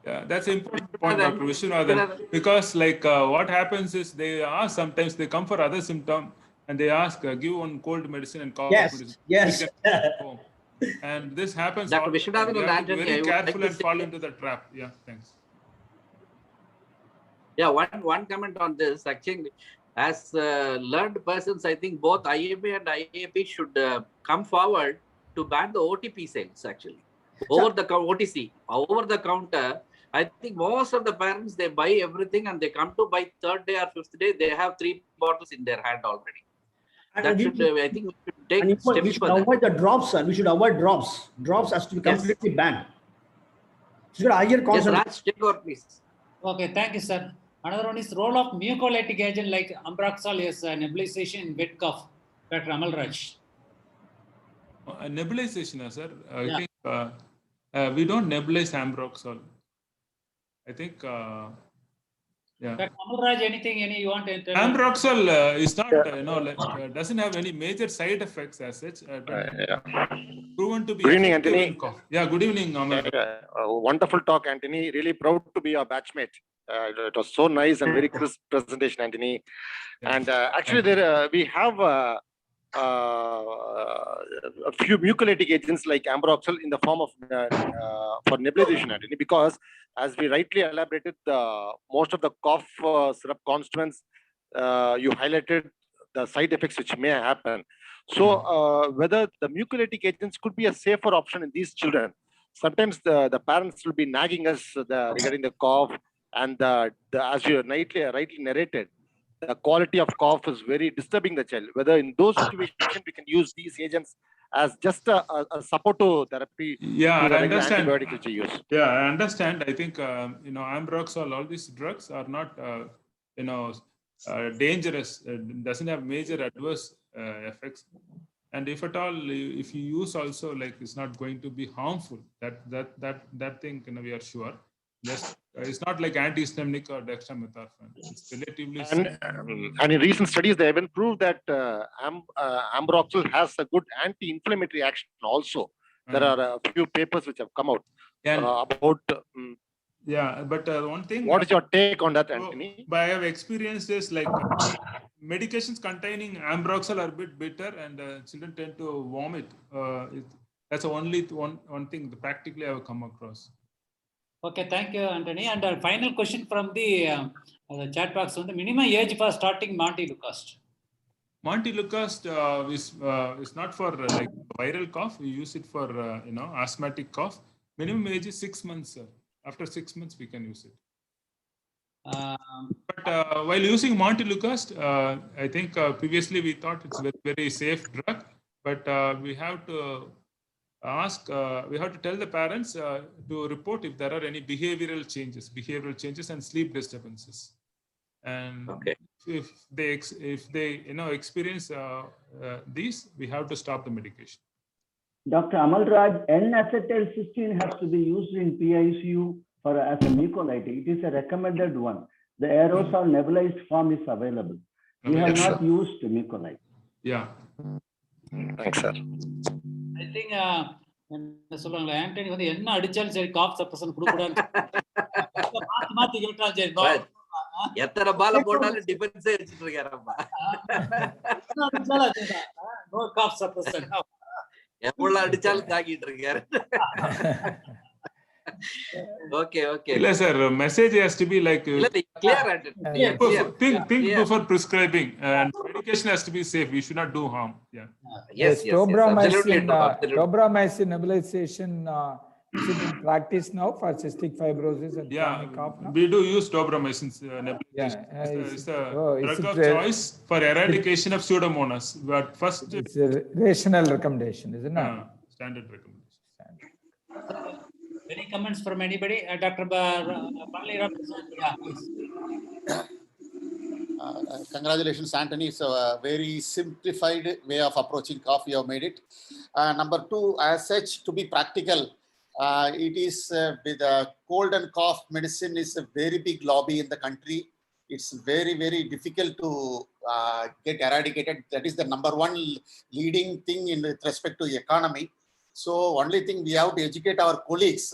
Yeah, that's an important point, Dr. Vishwanathan, because like what happens is they ask, sometimes they come for other symptom and they ask, give one cold medicine and cough medicine. Yes. And this happens. Dr. Vishwanathan and Antony, very careful and fall into the trap. Yeah, thanks. Yeah, one comment on this. Actually, as learned persons, I think both IAB and IAP should come forward to ban the OTP sales actually. Over the OTC, over the counter. I think most of the parents, they buy everything and they come to buy 3rd day or 5th day, they have 3 bottles in their hand already. And that should, I think we should take steps we should avoid the drops, sir. We should avoid drops. Drops has to be completely banned. So higher concentration. Yes, Raj, take over, please. Okay, thank you, sir. Another one is role of mucolytic agent like Ambroxol is nebulization in wet cough. Dr. Amal Raj. Nebulization, sir. I think we don't nebulize Ambroxol. I think, yeah. Dr. Amal Raj, anything you want to tell? Ambroxol is not, doesn't have any major side effects as such. Proven to be. Good evening, Antony. Yeah, good evening, Amal. Wonderful talk, Antony. Really proud to be your batchmate. It was so nice and very crisp presentation, Antony. Yeah. And actually, there we have a few mucolytic agents like Ambroxol in the form of for nebulization, Antony, because as we rightly elaborated, most of the cough syrup constituents, you highlighted the side effects which may happen. So whether the mucolytic agents could be a safer option in these children. Sometimes the parents will be nagging us regarding the cough, and as you rightly narrated, the quality of cough is very disturbing the child. Whether in those situations we can use these agents as just a supportive therapy. Yeah, I understand. Antibiotic which you use. Yeah, I understand. I think Ambroxol, all these drugs are not dangerous. Doesn't have major adverse effects. And if at all, if you use also, like, it's not going to be harmful. That thing, we are sure. Just it's not like antihistaminic or dextromethorphan. It's relatively and in recent studies, they have been proved that Ambroxol has a good anti-inflammatory action also. There are a few papers which have come out about. Yeah, but one thing. What is your take on that, Antony? I have experienced is like medications containing Ambroxol are a bit bitter, and children tend to vomit. That's the only one thing that practically I have come across. Okay, thank you, Antony. And our final question from the chat box: on the minimum age for starting Montelukast. Montelukast is not for like viral cough. We use it for asthmatic cough. Minimum age is 6 months, sir. After 6 months, we can use it. But while using Montelukast, I think previously we thought it's a very, very safe drug. But we have to we have to tell the parents to report if there are any behavioral changes and sleep disturbances. And if they experience these, we have to stop the medication. Dr. Amal Raj, N-acetylcysteine has to be used in PICU as a mucolytic. It is a recommended one. The aerosol nebulized form is available. We have not used mucolytic. Yeah. Thanks, sir. I think சொல்லுவாங்க ஆண்டனி வந்து என்ன அடிச்சாலும் சரி cough suppression கொடுக்கூடாது மாத்தி கேட்டாலும் சரி எத்தனை பால போட்டாலும் டிஃபென்ஸே வச்சிட்டு இருக்காரப்பா நோ காஃப் சப்ரஷன் எவ்வளவு அடிச்சாலும் தாக்கிட்டு இருக்காரு Okay. Yes, sir. Message has to be like Clear, Antony. think before prescribing, and medication has to be safe. We should not do harm. Yeah. Yes. Absolutely. Tobramycin nebulization is it in practice now for cystic fibrosis and chronic cough now? We do use tobramycin nebulization. It's a drug of choice for eradication of Pseudomonas. But first, it's a rational recommendation, isn't it? Standard recommendation. Any comments from anybody? Dr. Bali, please. Congratulations, Antony. It's a very simplified way of approaching cough. You have made it. Number two, as such, to be practical, it is with cold and cough medicine is a very big lobby in the country. It's very, very difficult to get eradicated. That is the number one leading thing in with respect to the economy. So only thing we have to educate our colleagues.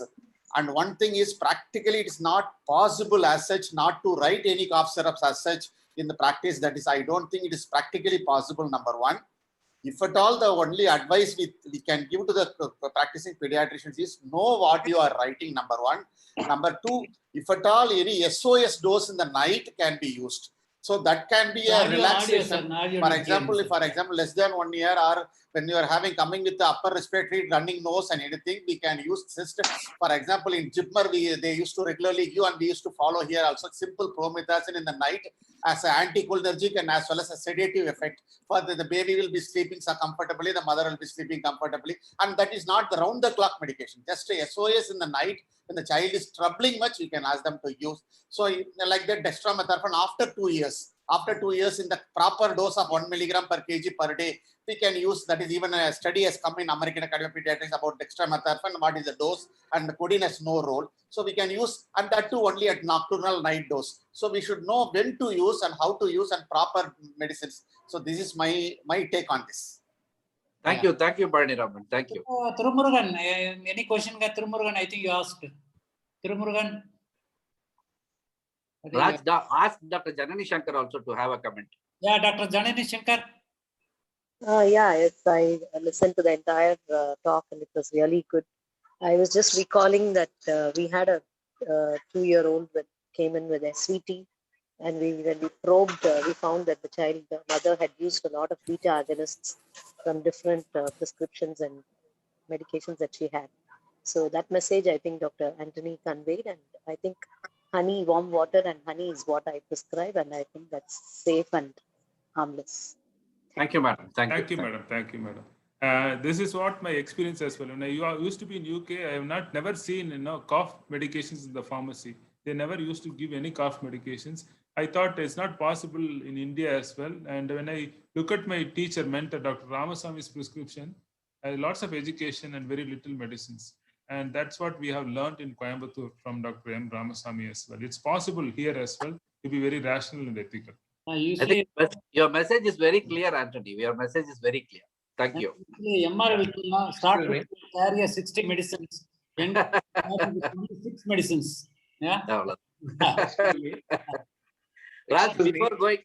And one thing is practically it is not possible as such not to write any cough syrups as such in the practice. That is, I don't think it is practically possible, number one. If at all, the only advice we can give to the practicing pediatricians is know what you are writing, number one. Number two, if at all any SOS dose in the night can be used. So that can be a relaxation. For example, less than 1 year, or when you are coming with the upper respiratory, running nose and anything, we can use system. For example, in Jipmer, they used to regularly give, and we used to follow here also simple promethazine in the night as an anticholinergic and as well as a sedative effect. For the baby will be sleeping so comfortably, the mother will be sleeping comfortably, and that is not the round-the-clock medication. Just a SOS in the night when the child is troubling much, we can ask them to use. So like that dextromethorphan after 2 years. After 2 years, in the proper dose of 1 milligram per kg per day, we can use. That is, even a study has come in American Academy of Pediatrics about dextromethorphan, what is the dose, and the codeine has no role. So we can use, and that too only at nocturnal night dose. So we should know when to use and how to use and proper medicines. So this is my take on this. Thank you, Barney Raman. Thank you. Thirumurugan, any question? Thirumurugan, I think you asked. Thirumurugan. Raj, ask Dr. Janani Shankar also to have a comment. Yeah, Dr. Janani Shankar. Yes, I listened to the entire talk and it was really good. I was just recalling that we had a 2-year-old that came in with SVT, and when we probed, we found that the mother had used a lot of beta agonists from different prescriptions and medications that she had. So that message, I think Dr. Antony conveyed, and I think honey, warm water and honey is what I prescribe, and I think that's safe and harmless. Thank you, madam. Thank you, madam. This is what my experience as well. When I used to be in UK, I have never seen cough medications in the pharmacy. They never used to give any cough medications. I thought it's not possible in India as well. And when I look at my teacher, mentor, Dr. Ramaswamy's prescription, lots of education and very little medicines. And that's what we have learned in Coimbatore from Dr. M. Ramaswamy as well. It's possible here as well to be very rational and ethical. I think your message is very clear, Antony. Your message is very clear. Thank you. MR will start with area 60 medicines. End 6 medicines. Yeah. Raj, before going,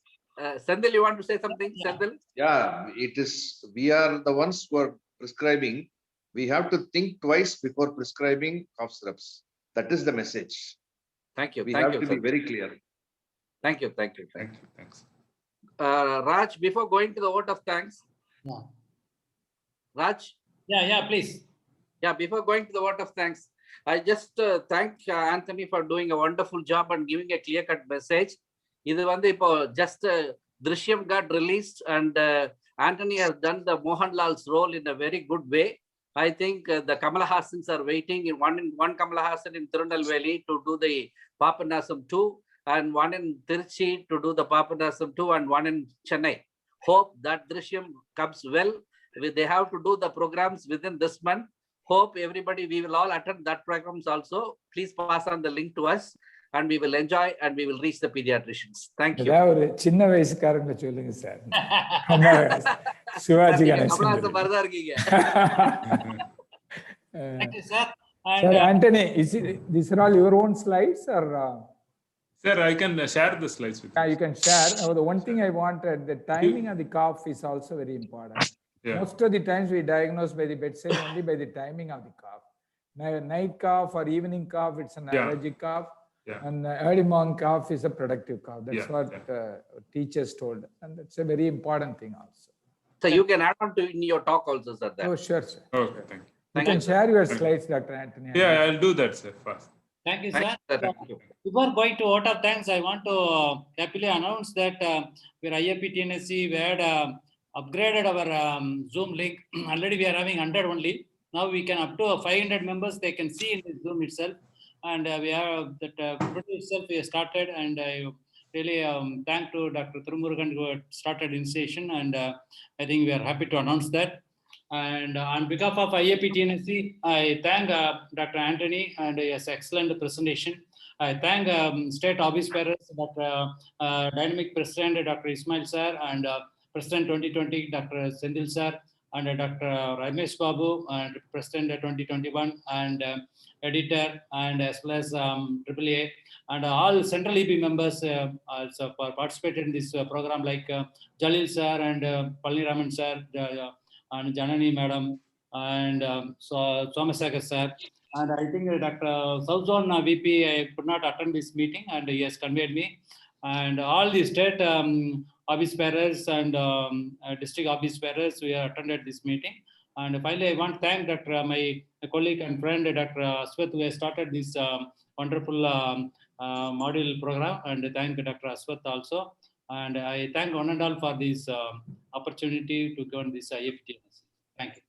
Sendil, you want to say something? Sendil? Yeah, it is. We are the ones who are prescribing. We have to think twice before prescribing cough syrups. That is the message. Thank you. We have to be very clear. Thank you. Thanks. Raj, before going to the vote of thanks. Yeah. Raj? Yeah, please. Yeah, before going to the vote of thanks, I just thank Antony for doing a wonderful job and giving a clear-cut message. This is just Drishyam got released, and Antony has done the Mohanlal's role in a very good way. I think the Kamala Hassans are waiting in one Kamala Hassan in Tirunelveli to do the Papanasam 2, and one in Tirchi to do the Papanasam 2, and one in Chennai. Hope that Drishyam comes well. They have to do the programs within this month. Hope everybody, we will all attend that programs also. Please pass on the link to us, and we will enjoy and we will reach the pediatricians. Thank you. சின்ன வயசுக்காரங்க சொல்லுங்க sir. Sivaji Ganesan. Thank you, sir. Sir, Antony, these are all your own slides or? Sir, I can share the slides with you. You can share. The one thing I wanted, the timing of the cough is also very important. Yeah. Most of the times we diagnose by the bedside only by the timing of the cough. Night cough or evening cough, it's an Yeah. allergic cough. Yeah. And early morning cough is a productive cough. That's Yeah, what teachers told. And that's a very important thing also. So you can add on to in your talk also, sir. That. Oh, sure, sir. Okay, thank you. You Thank can you, sir. share your Thank you. slides, Dr. Antony. Yeah, I'll do that, sir, first. Thank you, Thank sir. you, sir. Thank you. Before going to vote of thanks, I want to happily announce that we're IAP TNSC, we had upgraded our Zoom link. Already we are having 100 only. Now we can up to 500 members, they can see in the Zoom itself. And we have that today itself we have started, and I really thank to Dr. Thirumurugan who had started initiation, and I think we are happy to announce that. And on behalf of IAP TNSC, I thank Dr. Antony and his excellent presentation. I thank State Office Bearers, Dr. Dynamic President Dr. Ismail sir, and President 2020 Dr. Sendil sir, and Dr. Ramesh Babu, and President 2021, and editor, and as well as AAA, and all Central EP members also participated in this program, like Jalil sir and Palni Raman sir, and Janani madam, and Somasakar sir. And I think Dr. South Zone VP could not attend this meeting, and he has conveyed me. And all the state office bearers and district office bearers, we have attended this meeting. And finally, I want to thank Dr. My colleague and friend, Dr. Aswath, who has started this wonderful module program, and thank Dr. Aswath also. And I thank one and all for this opportunity to go on this IFTNS. Thank you.